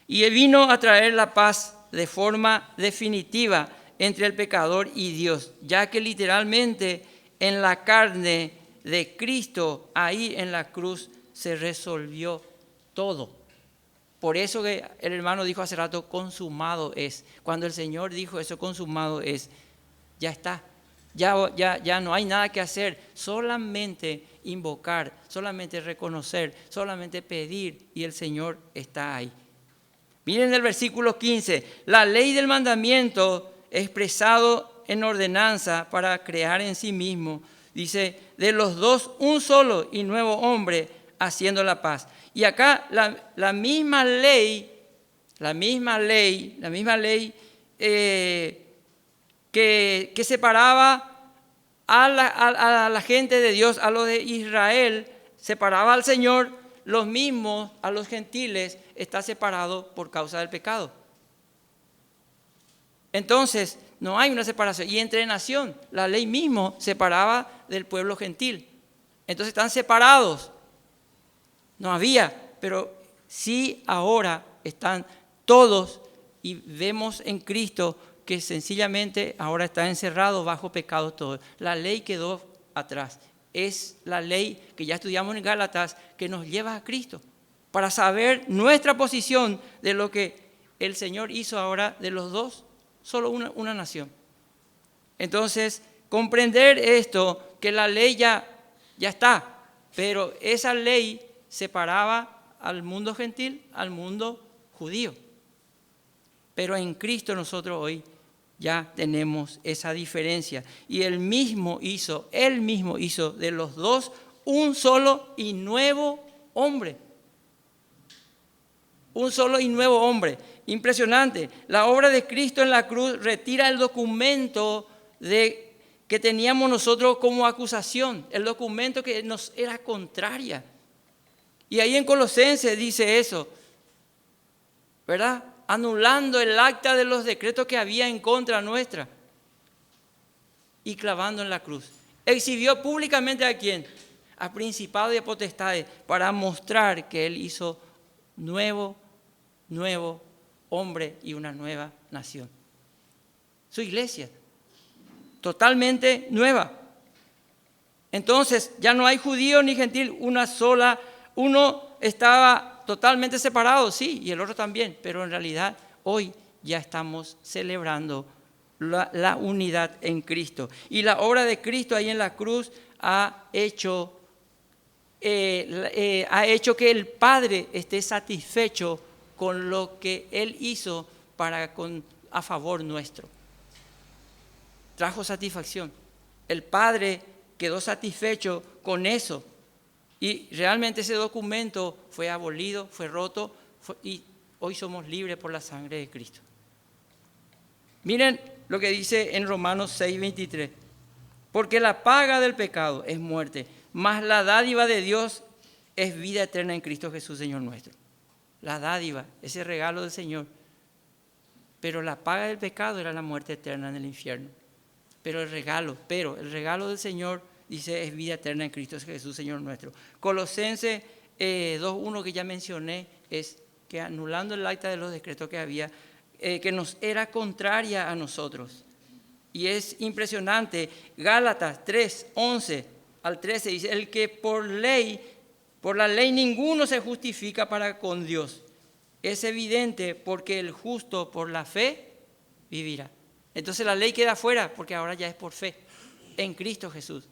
Y Él vino a traer la paz de forma definitiva entre el pecador y Dios, ya que literalmente en la carne de Cristo, ahí en la cruz, se resolvió todo. Por eso que el hermano dijo hace rato, consumado es. Cuando el Señor dijo eso, consumado es, ya está. Ya no hay nada que hacer, solamente invocar, solamente reconocer, solamente pedir y el Señor está ahí. Miren el versículo 15, la ley del mandamiento expresado en ordenanza para crear en sí mismo, dice, de los dos un solo y nuevo hombre haciendo la paz. Y acá la misma ley que separaba a la gente de Dios, a los de Israel, separaba al Señor, los mismos a los gentiles está separado por causa del pecado. Entonces, no hay una separación. Y entre nación, la ley mismo separaba del pueblo gentil. Entonces están separados. No había, pero sí ahora están todos y vemos en Cristo que sencillamente ahora está encerrado bajo pecado todo. La ley quedó atrás. Es la ley que ya estudiamos en Gálatas que nos lleva a Cristo para saber nuestra posición de lo que el Señor hizo ahora de los dos, solo una nación. Entonces, comprender esto, que la ley ya está, pero esa ley separaba al mundo gentil, al mundo judío. Pero en Cristo nosotros hoy ya tenemos esa diferencia. Y Él mismo hizo de los dos un solo y nuevo hombre. Un solo y nuevo hombre. Impresionante. La obra de Cristo en la cruz retira el documento que teníamos nosotros como acusación. El documento que nos era contraria. Y ahí en Colosenses dice eso, ¿verdad? Anulando el acta de los decretos que había en contra nuestra y clavando en la cruz. Exhibió públicamente ¿a quién? A principados y a potestades para mostrar que Él hizo nuevo hombre y una nueva nación. Su iglesia, totalmente nueva. Entonces ya no hay judío ni gentil, uno estaba totalmente separado, sí, y el otro también, pero en realidad hoy ya estamos celebrando la unidad en Cristo. Y la obra de Cristo ahí en la cruz ha hecho que el Padre esté satisfecho con lo que Él hizo a favor nuestro. Trajo satisfacción. El Padre quedó satisfecho con eso. Y realmente ese documento fue abolido, fue roto y hoy somos libres por la sangre de Cristo. Miren lo que dice en Romanos 6:23. Porque la paga del pecado es muerte, mas la dádiva de Dios es vida eterna en Cristo Jesús, Señor nuestro. La dádiva, ese regalo del Señor. Pero la paga del pecado era la muerte eterna en el infierno. Pero el regalo del Señor, dice, es vida eterna en Cristo Jesús, Señor nuestro. Colosenses 2:1 que ya mencioné, es que anulando el acta de los decretos que había, que nos era contraria a nosotros. Y es impresionante. Gálatas 3:11 al 13 dice, el que por la ley ninguno se justifica para con Dios. Es evidente porque el justo por la fe vivirá. Entonces la ley queda fuera porque ahora ya es por fe en Cristo Jesús.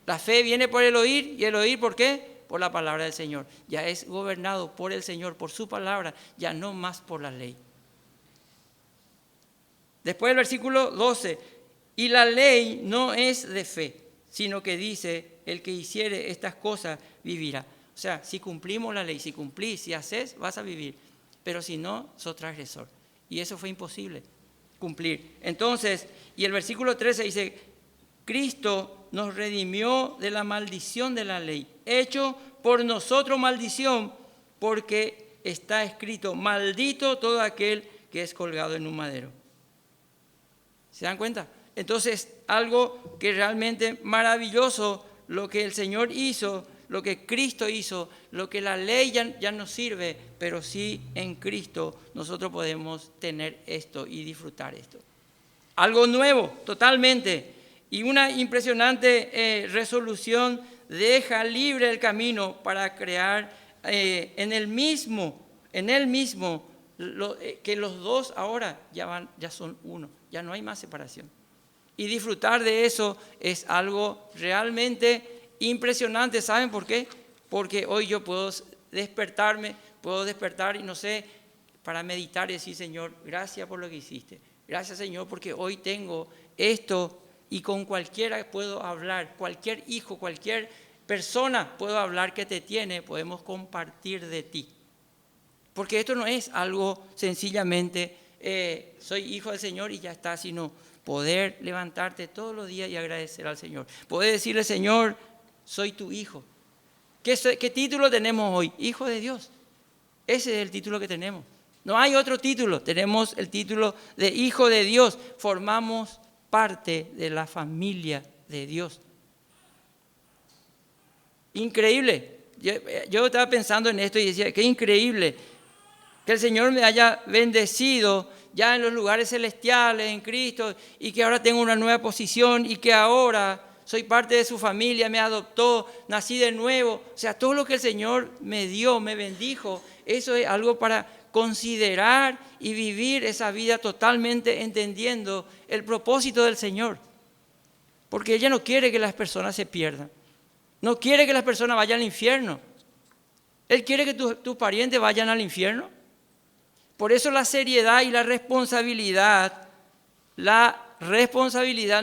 La fe viene por el oír y el oír ¿por qué? Por la palabra del Señor. Ya es gobernado por el Señor, por su palabra, ya no más por la ley. Después del versículo 12, y la ley no es de fe, sino que dice, el que hiciere estas cosas vivirá. O sea, si cumplimos la ley, si cumplís, si haces, vas a vivir. Pero si no, sos transgresor. Y eso fue imposible cumplir. Entonces, y el versículo 13 dice, Cristo nos redimió de la maldición de la ley, hecho por nosotros maldición, porque está escrito: maldito todo aquel que es colgado en un madero. ¿Se dan cuenta? Entonces, algo que realmente maravilloso, lo que el Señor hizo, lo que Cristo hizo, lo que la ley ya no sirve, pero sí en Cristo nosotros podemos tener esto y disfrutar esto. Algo nuevo, totalmente. Y una impresionante resolución deja libre el camino para crear en Él mismo, que los dos ahora ya son uno, ya no hay más separación. Y disfrutar de eso es algo realmente impresionante. ¿Saben por qué? Porque hoy yo puedo despertar y no sé, para meditar y decir: Señor, gracias por lo que hiciste. Gracias, Señor, porque hoy tengo esto y con cualquiera puedo hablar, cualquier hijo, cualquier persona puedo hablar que te tiene, podemos compartir de ti. Porque esto no es algo sencillamente, soy hijo del Señor y ya está, sino poder levantarte todos los días y agradecer al Señor. Poder decirle: Señor, soy tu hijo. ¿Qué título tenemos hoy? Hijo de Dios. Ese es el título que tenemos. No hay otro título. Tenemos el título de hijo de Dios. Formamos parte de la familia de Dios. Increíble. Yo estaba pensando en esto y decía: qué increíble que el Señor me haya bendecido ya en los lugares celestiales, en Cristo, y que ahora tengo una nueva posición y que ahora soy parte de su familia, me adoptó, nací de nuevo. O sea, todo lo que el Señor me dio, me bendijo, eso es algo para considerar y vivir esa vida totalmente entendiendo el propósito del Señor. Porque ella no quiere que las personas se pierdan. No quiere que las personas vayan al infierno. Él quiere que tus parientes vayan al infierno. Por eso la seriedad y la responsabilidad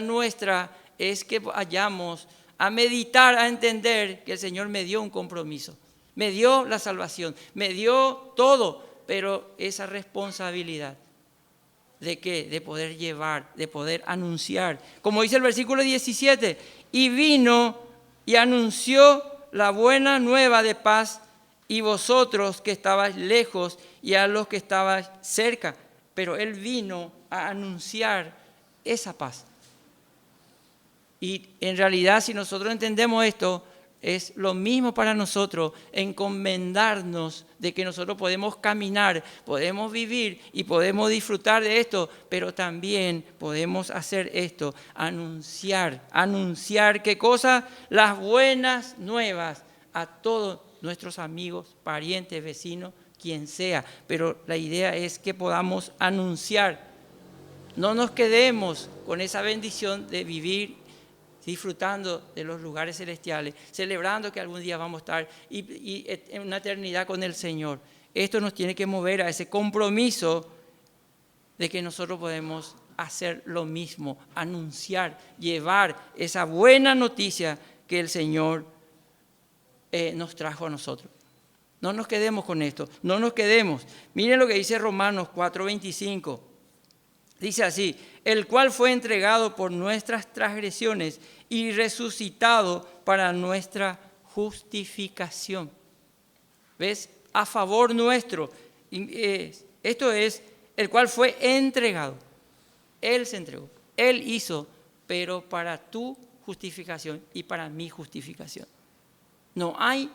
nuestra es que vayamos a meditar, a entender que el Señor me dio un compromiso, me dio la salvación, me dio todo, pero esa responsabilidad ¿de qué? De poder llevar, de poder anunciar. Como dice el versículo 17, y vino y anunció la buena nueva de paz, y vosotros que estabais lejos y a los que estabais cerca. Pero Él vino a anunciar esa paz. Y en realidad, si nosotros entendemos esto, es lo mismo para nosotros, encomendarnos de que nosotros podemos caminar, podemos vivir y podemos disfrutar de esto, pero también podemos hacer esto, anunciar ¿qué cosa? Las buenas nuevas a todos nuestros amigos, parientes, vecinos, quien sea. Pero la idea es que podamos anunciar. No nos quedemos con esa bendición de vivir disfrutando de los lugares celestiales, celebrando que algún día vamos a estar y en una eternidad con el Señor. Esto nos tiene que mover a ese compromiso de que nosotros podemos hacer lo mismo, anunciar, llevar esa buena noticia que el Señor nos trajo a nosotros. No nos quedemos con esto, no nos quedemos. Miren lo que dice Romanos 4:25. Dice así: el cual fue entregado por nuestras transgresiones y resucitado para nuestra justificación. ¿Ves? A favor nuestro. Esto es, el cual fue entregado. Él se entregó, Él hizo, pero para tu justificación y para mi justificación. No hay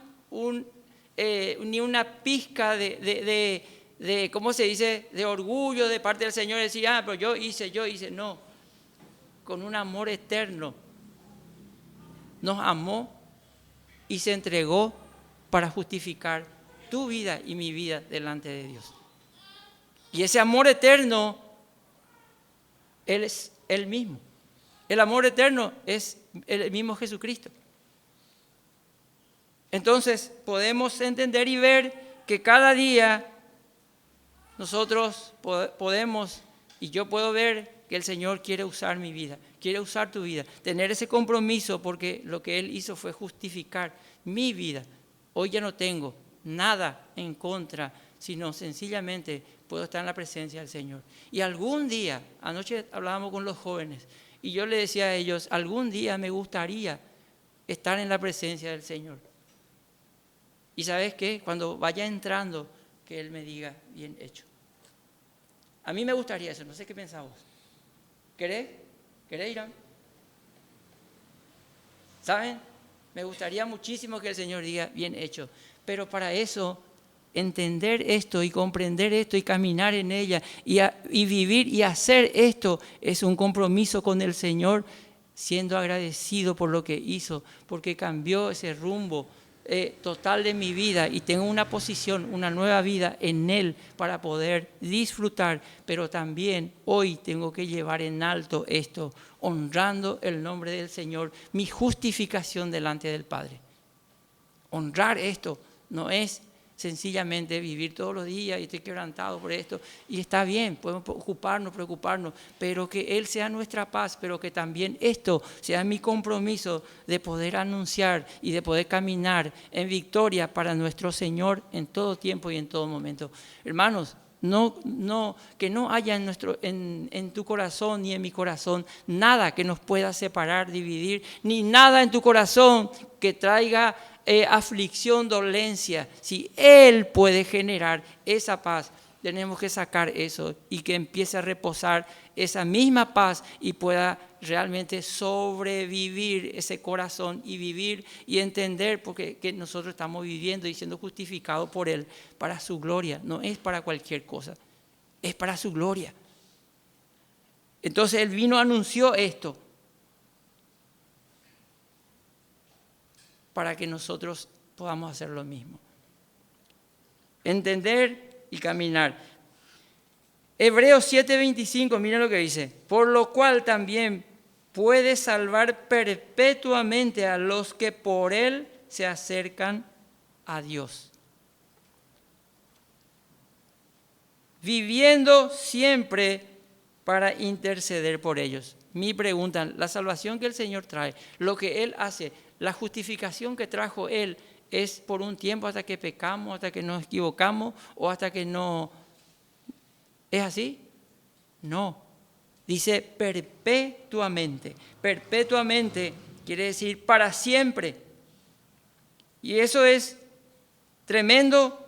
ni una pizca de ¿cómo se dice?, de orgullo de parte del Señor, decir: pero yo hice. No, con un amor eterno nos amó y se entregó para justificar tu vida y mi vida delante de Dios. Y ese amor eterno, Él es Él mismo. El amor eterno es el mismo Jesucristo. Entonces podemos entender y ver que cada día nosotros podemos, y yo puedo ver que el Señor quiere usar mi vida, quiere usar tu vida, tener ese compromiso, porque lo que Él hizo fue justificar mi vida. Hoy ya no tengo nada en contra, sino sencillamente puedo estar en la presencia del Señor. Y algún día, anoche hablábamos con los jóvenes, y yo le decía a ellos: algún día me gustaría estar en la presencia del Señor. Y ¿sabes qué? Cuando vaya entrando, que Él me diga, bien hecho. A mí me gustaría eso, no sé qué pensás vos. ¿Querés? ¿Querés, Irán? ¿Saben? Me gustaría muchísimo que el Señor diga, bien hecho. Pero para eso, entender esto y comprender esto y caminar en ella y vivir y hacer esto es un compromiso con el Señor, siendo agradecido por lo que hizo, porque cambió ese rumbo total de mi vida y tengo una posición, una nueva vida en Él para poder disfrutar, pero también hoy tengo que llevar en alto esto, honrando el nombre del Señor, mi justificación delante del Padre. Honrar esto no es sencillamente vivir todos los días y estoy quebrantado por esto. Y está bien, podemos preocuparnos, pero que Él sea nuestra paz, pero que también esto sea mi compromiso de poder anunciar y de poder caminar en victoria para nuestro Señor en todo tiempo y en todo momento. Hermanos, que no haya en tu corazón ni en mi corazón nada que nos pueda separar, dividir, ni nada en tu corazón que traiga aflicción, dolencia. Si Él puede generar esa paz, tenemos que sacar eso y que empiece a reposar esa misma paz y pueda realmente sobrevivir ese corazón y vivir y entender porque que nosotros estamos viviendo y siendo justificados por Él para su gloria, no es para cualquier cosa, es para su gloria. Entonces Él vino, anunció esto para que nosotros podamos hacer lo mismo. Entender y caminar. Hebreos 7:25, miren lo que dice. Por lo cual también puede salvar perpetuamente a los que por Él se acercan a Dios. Viviendo siempre para interceder por ellos. Mi pregunta, la salvación que el Señor trae, lo que Él hace, la justificación que trajo Él es por un tiempo hasta que pecamos, hasta que nos equivocamos o hasta que no... ¿Es así? No. Dice perpetuamente. Perpetuamente quiere decir para siempre. Y eso es tremendo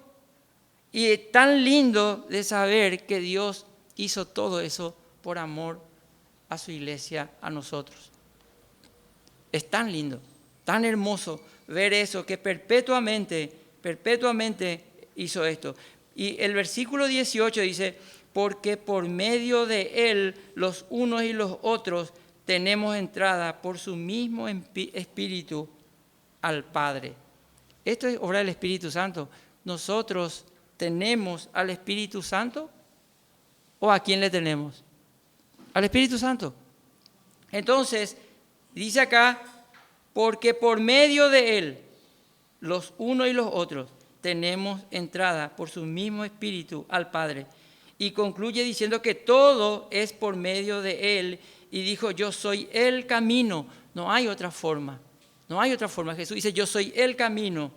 y tan lindo de saber que Dios hizo todo eso por amor a su iglesia, a nosotros. Es tan lindo, tan hermoso ver eso, que perpetuamente hizo esto. Y el versículo 18 dice, porque por medio de Él, los unos y los otros, tenemos entrada por su mismo Espíritu al Padre. Esto es obra del Espíritu Santo. Nosotros tenemos al Espíritu Santo, ¿o a quién le tenemos? Al Espíritu Santo. Entonces, dice acá, porque por medio de Él, los unos y los otros, tenemos entrada por su mismo Espíritu al Padre. Y concluye diciendo que todo es por medio de Él. Y dijo, yo soy el camino. No hay otra forma. No hay otra forma. Jesús dice, yo soy el camino.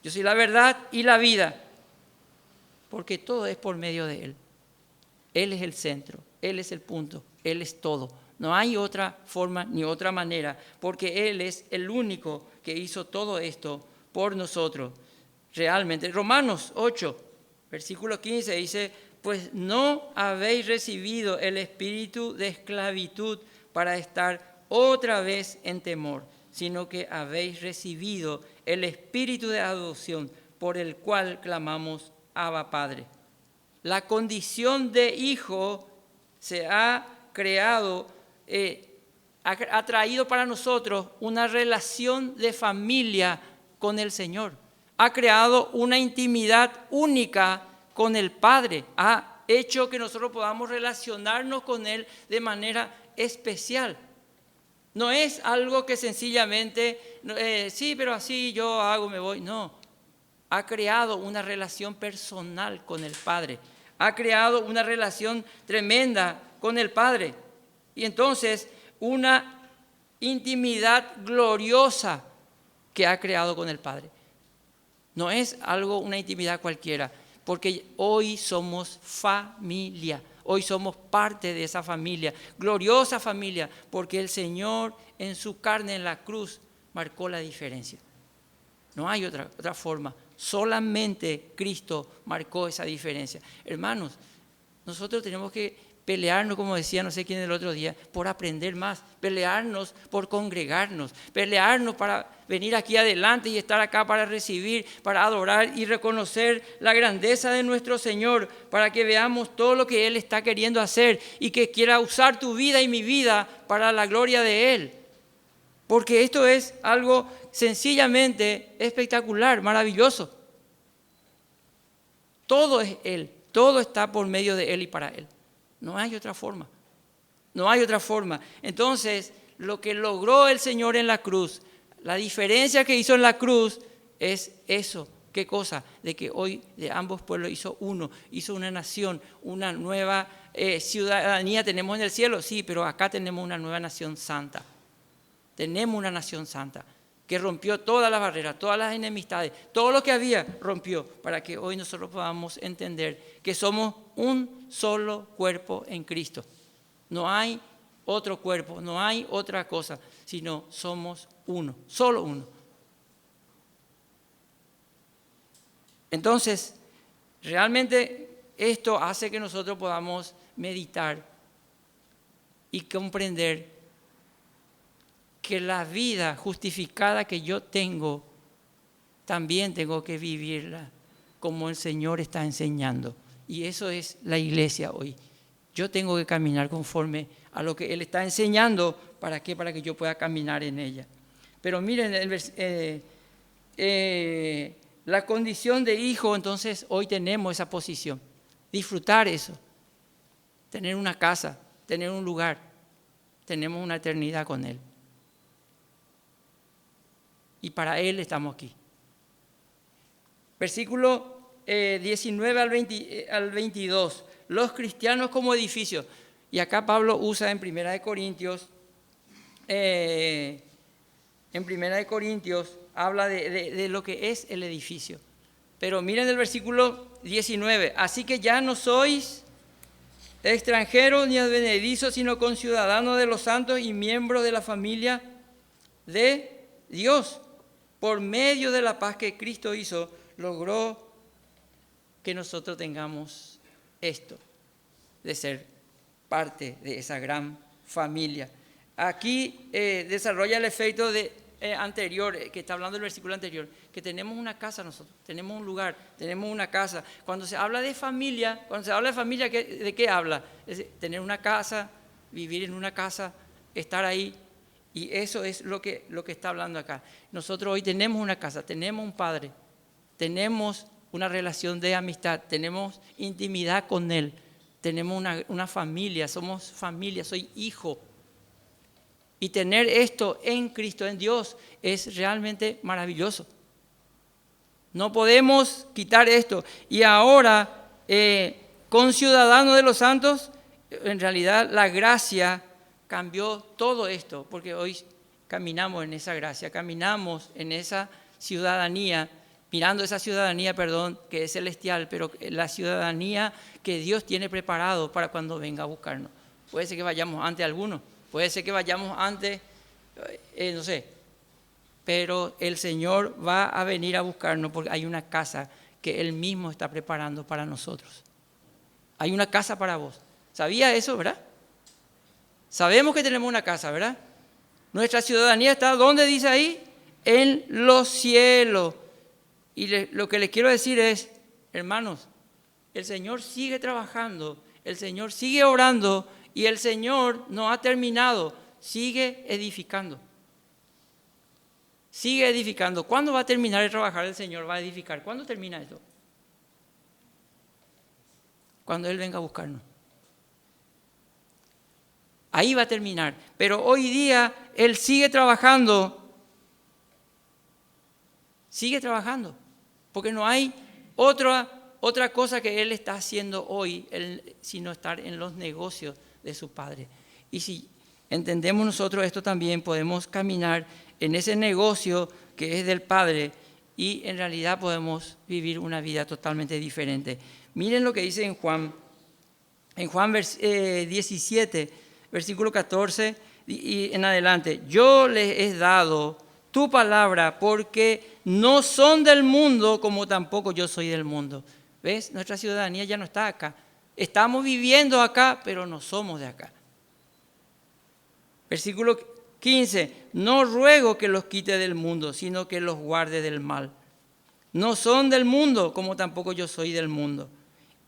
Yo soy la verdad y la vida. Porque todo es por medio de Él. Él es el centro. Él es el punto. Él es todo. No hay otra forma ni otra manera. Porque Él es el único que hizo todo esto por nosotros. Realmente. Romanos 8, versículo 15 dice, pues no habéis recibido el espíritu de esclavitud para estar otra vez en temor, sino que habéis recibido el espíritu de adopción por el cual clamamos Abba Padre. La condición de hijo se ha creado, ha traído para nosotros una relación de familia con el Señor. Ha creado una intimidad única con el Padre. Ha hecho que nosotros podamos relacionarnos con Él de manera especial. No es algo que sencillamente, sí, pero así yo hago, me voy. No, ha creado una relación personal con el Padre. Ha creado una relación tremenda con el Padre. Y entonces, una intimidad gloriosa que ha creado con el Padre. No es algo, una intimidad cualquiera, porque hoy somos familia, hoy somos parte de esa familia, gloriosa familia, porque el Señor en su carne en la cruz marcó la diferencia. No hay otra forma, Solamente Cristo marcó esa diferencia. Hermanos, nosotros tenemos que pelearnos, como decía no sé quién el otro día, por aprender más, pelearnos por congregarnos, pelearnos para venir aquí adelante y estar acá para recibir, para adorar y reconocer la grandeza de nuestro Señor, para que veamos todo lo que Él está queriendo hacer y que quiera usar tu vida y mi vida para la gloria de Él. Porque esto es algo sencillamente espectacular, maravilloso. Todo es Él, todo está por medio de Él y para Él. No hay otra forma, no hay otra forma. Entonces, lo que logró el Señor en la cruz, la diferencia que hizo en la cruz es eso. ¿Qué cosa? De que hoy de ambos pueblos hizo uno, hizo una nación, una nueva ciudadanía tenemos en el cielo, sí, pero acá tenemos una nueva nación santa. Tenemos una nación santa que rompió todas las barreras, todas las enemistades, todo lo que había rompió para que hoy nosotros podamos entender que somos un solo cuerpo en Cristo. No hay otro cuerpo, no hay otra cosa, sino somos uno, solo uno. Entonces, realmente esto hace que nosotros podamos meditar y comprender que la vida justificada que yo tengo, también tengo que vivirla como el Señor está enseñando. Y eso es la iglesia hoy. Yo tengo que caminar conforme a lo que Él está enseñando. ¿Para qué? Para que yo pueda caminar en ella. Pero miren, la condición de hijo, entonces hoy tenemos esa posición. Disfrutar eso. Tener una casa, tener un lugar. Tenemos una eternidad con Él. Y para Él estamos aquí. Versículo 19 al 22. Los cristianos como edificio. Y acá Pablo usa en 1 Corintios, habla de lo que es el edificio. Pero miren el versículo 19. Así que ya no sois extranjeros ni advenedizos, sino conciudadanos de los santos y miembros de la familia de Dios. Por medio de la paz que Cristo hizo, logró que nosotros tengamos esto, de ser parte de esa gran familia. Aquí desarrolla el efecto anterior, que está hablando el versículo anterior, que tenemos una casa nosotros, tenemos un lugar, tenemos una casa. Cuando se habla de familia, ¿de qué habla? Es decir, tener una casa, vivir en una casa, estar ahí. Y eso es lo que está hablando acá. Nosotros hoy tenemos una casa, tenemos un padre, tenemos una relación de amistad, tenemos intimidad con Él, tenemos una familia, somos familia, soy hijo. Y tener esto en Cristo, en Dios, es realmente maravilloso. No podemos quitar esto. Y ahora, conciudadanos de los santos, en realidad la gracia cambió todo esto, porque hoy caminamos en esa gracia, caminamos en esa ciudadanía, mirando esa ciudadanía, que es celestial, pero la ciudadanía que Dios tiene preparado para cuando venga a buscarnos. Puede ser que vayamos antes algunos, puede ser que vayamos antes, no sé, pero el Señor va a venir a buscarnos porque hay una casa que Él mismo está preparando para nosotros. Hay una casa para vos. ¿Sabía eso, verdad? Sabemos que tenemos una casa, ¿verdad? Nuestra ciudadanía está, ¿dónde dice ahí? En los cielos. Y lo que les quiero decir es, hermanos, el Señor sigue trabajando, el Señor sigue orando y el Señor no ha terminado, sigue edificando. Sigue edificando. ¿Cuándo va a terminar de trabajar el Señor? Va a edificar. ¿Cuándo termina esto? Cuando Él venga a buscarnos. Ahí va a terminar. Pero hoy día Él sigue trabajando. Sigue trabajando. Porque no hay otra cosa que Él está haciendo hoy, sino estar en los negocios de su Padre. Y si entendemos nosotros esto también, podemos caminar en ese negocio que es del Padre y en realidad podemos vivir una vida totalmente diferente. Miren lo que dice en Juan 17, versículo 14 y en adelante. Yo les he dado tu palabra porque no son del mundo como tampoco yo soy del mundo. ¿Ves? Nuestra ciudadanía ya no está acá. Estamos viviendo acá, pero no somos de acá. Versículo 15, no ruego que los quite del mundo, sino que los guarde del mal. No son del mundo, como tampoco yo soy del mundo.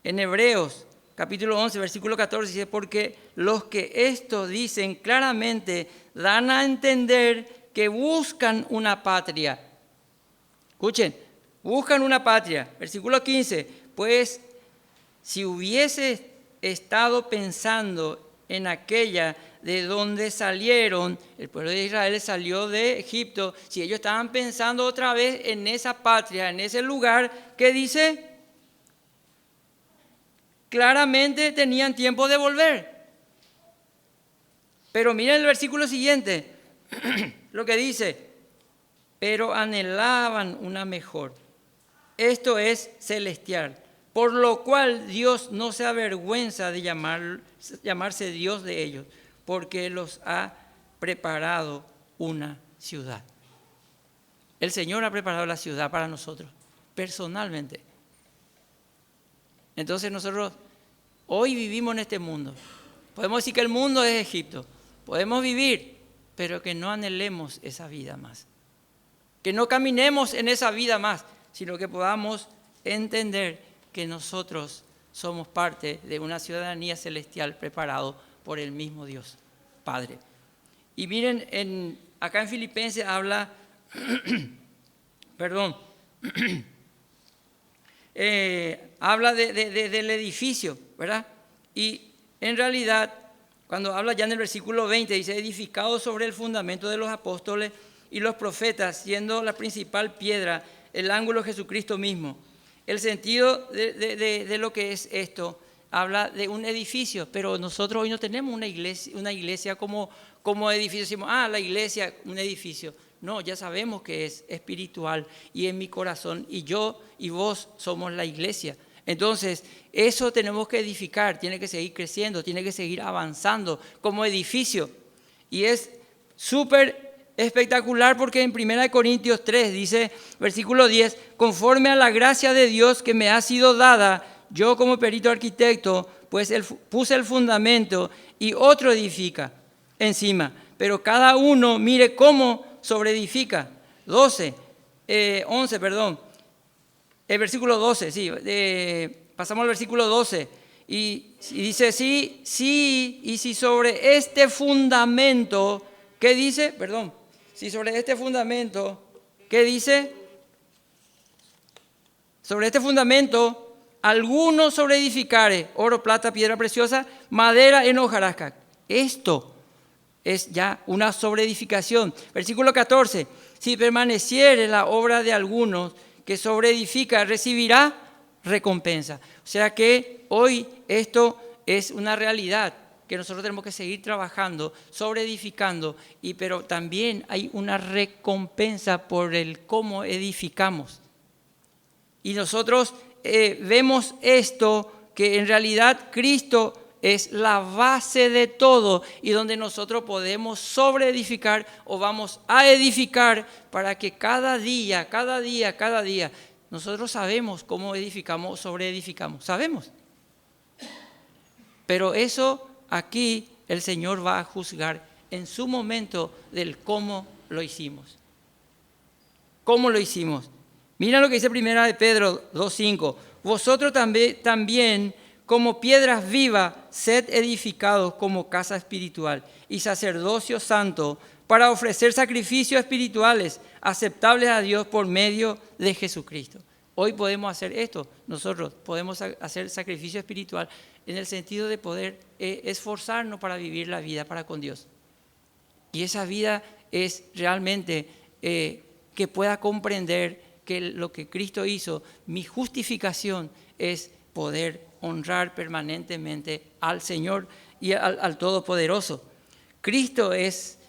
En Hebreos, capítulo 11, versículo 14, dice, porque los que esto dicen claramente dan a entender que buscan una patria. Escuchen, buscan una patria. Versículo 15, pues si hubiese estado pensando en aquella de donde salieron, el pueblo de Israel salió de Egipto, si ellos estaban pensando otra vez en esa patria, en ese lugar, ¿qué dice? Claramente tenían tiempo de volver. Pero miren el versículo siguiente, lo que dice, pero anhelaban una mejor, esto es celestial, por lo cual Dios no se avergüenza de llamarse Dios de ellos, porque los ha preparado una ciudad. El Señor ha preparado la ciudad para nosotros, personalmente. Entonces nosotros hoy vivimos en este mundo. Podemos decir que el mundo es Egipto. Podemos vivir, pero que no anhelemos esa vida más. Que no caminemos en esa vida más, sino que podamos entender que nosotros somos parte de una ciudadanía celestial preparado por el mismo Dios, Padre. Y miren, acá en Filipenses habla, habla del edificio, ¿verdad? Y en realidad, cuando habla ya en el versículo 20, dice, edificado sobre el fundamento de los apóstoles y los profetas, siendo la principal piedra el ángulo Jesucristo mismo. El sentido de lo que es esto, habla de un edificio, pero nosotros hoy no tenemos una iglesia como edificio. Decimos, la iglesia, un edificio. No, ya sabemos que es espiritual y en mi corazón, y yo y vos somos la iglesia. Entonces, eso tenemos que edificar, tiene que seguir creciendo, tiene que seguir avanzando como edificio. Y es súper espectacular porque en 1 Corintios 3 dice, versículo 10, conforme a la gracia de Dios que me ha sido dada, yo como perito arquitecto, pues puse el fundamento y otro edifica encima. Pero cada uno mire cómo sobreedifica. 11, el versículo 12, sí, pasamos al versículo 12. Y dice, sí, y si sobre este fundamento, ¿qué dice? Si sobre este fundamento, ¿qué dice? Sobre este fundamento, alguno sobreedificare, oro, plata, piedra preciosa, madera en hojarasca. Esto es ya una sobreedificación. Versículo 14, si permaneciere la obra de algunos que sobreedifica, recibirá recompensa. O sea que hoy esto es una realidad que nosotros tenemos que seguir trabajando, sobreedificando, pero también hay una recompensa por el cómo edificamos. Y nosotros vemos esto, que en realidad Cristo es la base de todo y donde nosotros podemos sobreedificar o vamos a edificar para que cada día, nosotros sabemos cómo edificamos, sobreedificamos, sabemos. Pero eso aquí el Señor va a juzgar en su momento del cómo lo hicimos. ¿Cómo lo hicimos? Mira lo que dice 1 de Pedro 2:5. Vosotros también como piedras vivas, sed edificados como casa espiritual y sacerdocio santo para ofrecer sacrificios espirituales aceptables a Dios por medio de Jesucristo. Hoy podemos hacer esto, nosotros podemos hacer sacrificio espiritual en el sentido de poder esforzarnos para vivir la vida para con Dios. Y esa vida es realmente que pueda comprender que lo que Cristo hizo, mi justificación es poder honrar permanentemente al Señor y al Todopoderoso. Cristo es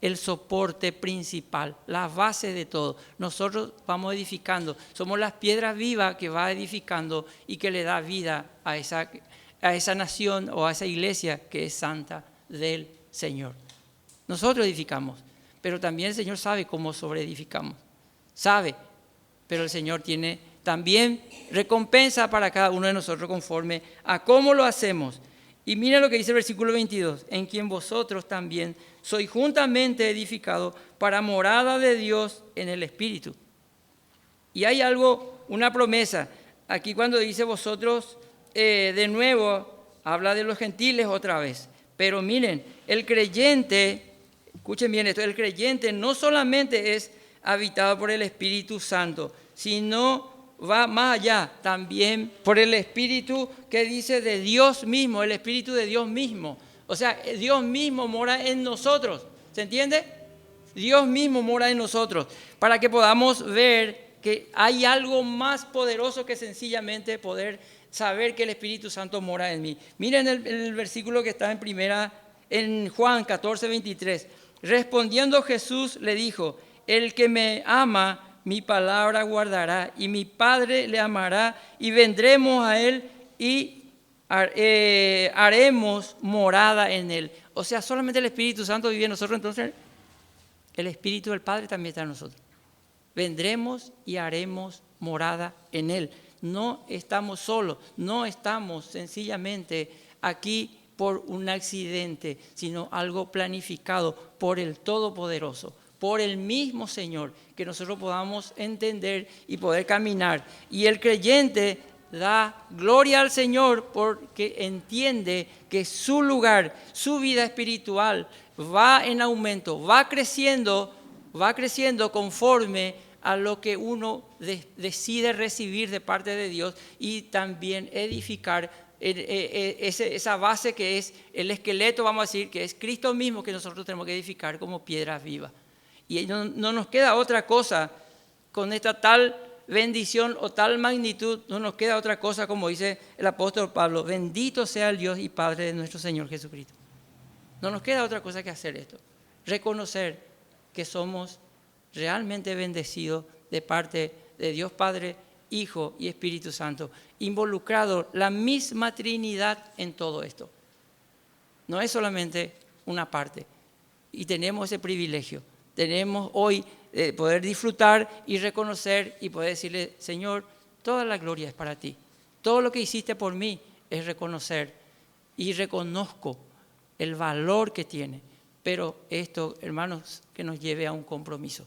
el soporte principal, la base de todo. Nosotros vamos edificando, somos las piedras vivas que va edificando y que le da vida a esa nación o a esa iglesia que es santa del Señor. Nosotros edificamos, pero también el Señor sabe cómo sobreedificamos. Sabe pero el Señor tiene también recompensa para cada uno de nosotros conforme a cómo lo hacemos. Y mira lo que dice el versículo 22, en quien vosotros también sois juntamente edificados para morada de Dios en el Espíritu. Y hay algo, una promesa, aquí cuando dice vosotros, de nuevo, habla de los gentiles otra vez. Pero miren, el creyente, escuchen bien esto, el creyente no solamente es habitado por el Espíritu Santo, sino va más allá, también por el Espíritu que dice de Dios mismo, el Espíritu de Dios mismo. O sea, Dios mismo mora en nosotros, ¿se entiende? Dios mismo mora en nosotros, para que podamos ver que hay algo más poderoso que sencillamente poder saber que el Espíritu Santo mora en mí. Miren el versículo que está en Juan 14, 23. Respondiendo Jesús le dijo, el que me ama, mi palabra guardará, y mi Padre le amará, y vendremos a él y haremos morada en él. O sea, solamente el Espíritu Santo vive en nosotros, entonces el Espíritu del Padre también está en nosotros. Vendremos y haremos morada en él. No estamos solos, no estamos sencillamente aquí por un accidente, sino algo planificado por el Todopoderoso, por el mismo Señor, que nosotros podamos entender y poder caminar. Y el creyente da gloria al Señor porque entiende que su lugar, su vida espiritual va en aumento, va creciendo conforme a lo que uno decide recibir de parte de Dios y también edificar esa base que es el esqueleto, vamos a decir, que es Cristo mismo, que nosotros tenemos que edificar como piedras vivas. Y no nos queda otra cosa con esta tal bendición o tal magnitud, no nos queda otra cosa, como dice el apóstol Pablo, bendito sea el Dios y Padre de nuestro Señor Jesucristo. No nos queda otra cosa que hacer esto, reconocer que somos realmente bendecidos de parte de Dios Padre, Hijo y Espíritu Santo, involucrado la misma Trinidad en todo esto. No es solamente una parte, y tenemos ese privilegio. Tenemos hoy poder disfrutar y reconocer y poder decirle, Señor, toda la gloria es para ti. Todo lo que hiciste por mí es reconocer y reconozco el valor que tiene. Pero esto, hermanos, que nos lleve a un compromiso,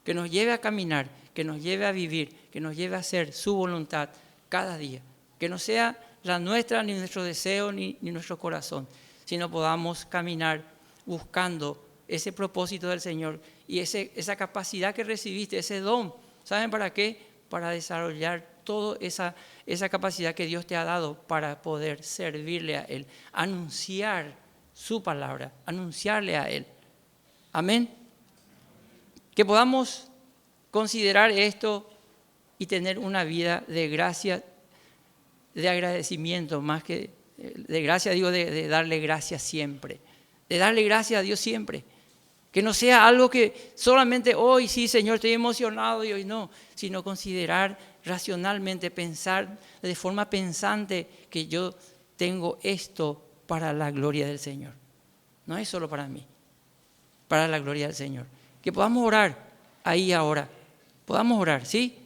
que nos lleve a caminar, que nos lleve a vivir, que nos lleve a hacer su voluntad cada día. Que no sea la nuestra, ni nuestro deseo, ni nuestro corazón, sino podamos caminar buscando ese propósito del Señor y esa capacidad que recibiste, ese don. ¿Saben para qué? Para desarrollar toda esa capacidad que Dios te ha dado para poder servirle a Él, anunciar su palabra, anunciarle a Él. Amén. Que podamos considerar esto y tener una vida de gracia, de agradecimiento, más que de gracia, digo, de darle gracias siempre, de darle gracias a Dios siempre. Que no sea algo que solamente hoy sí, Señor, estoy emocionado y hoy no, sino considerar racionalmente, pensar de forma pensante que yo tengo esto para la gloria del Señor. No es solo para mí, para la gloria del Señor. Que podamos orar ahí ahora, podamos orar, ¿sí?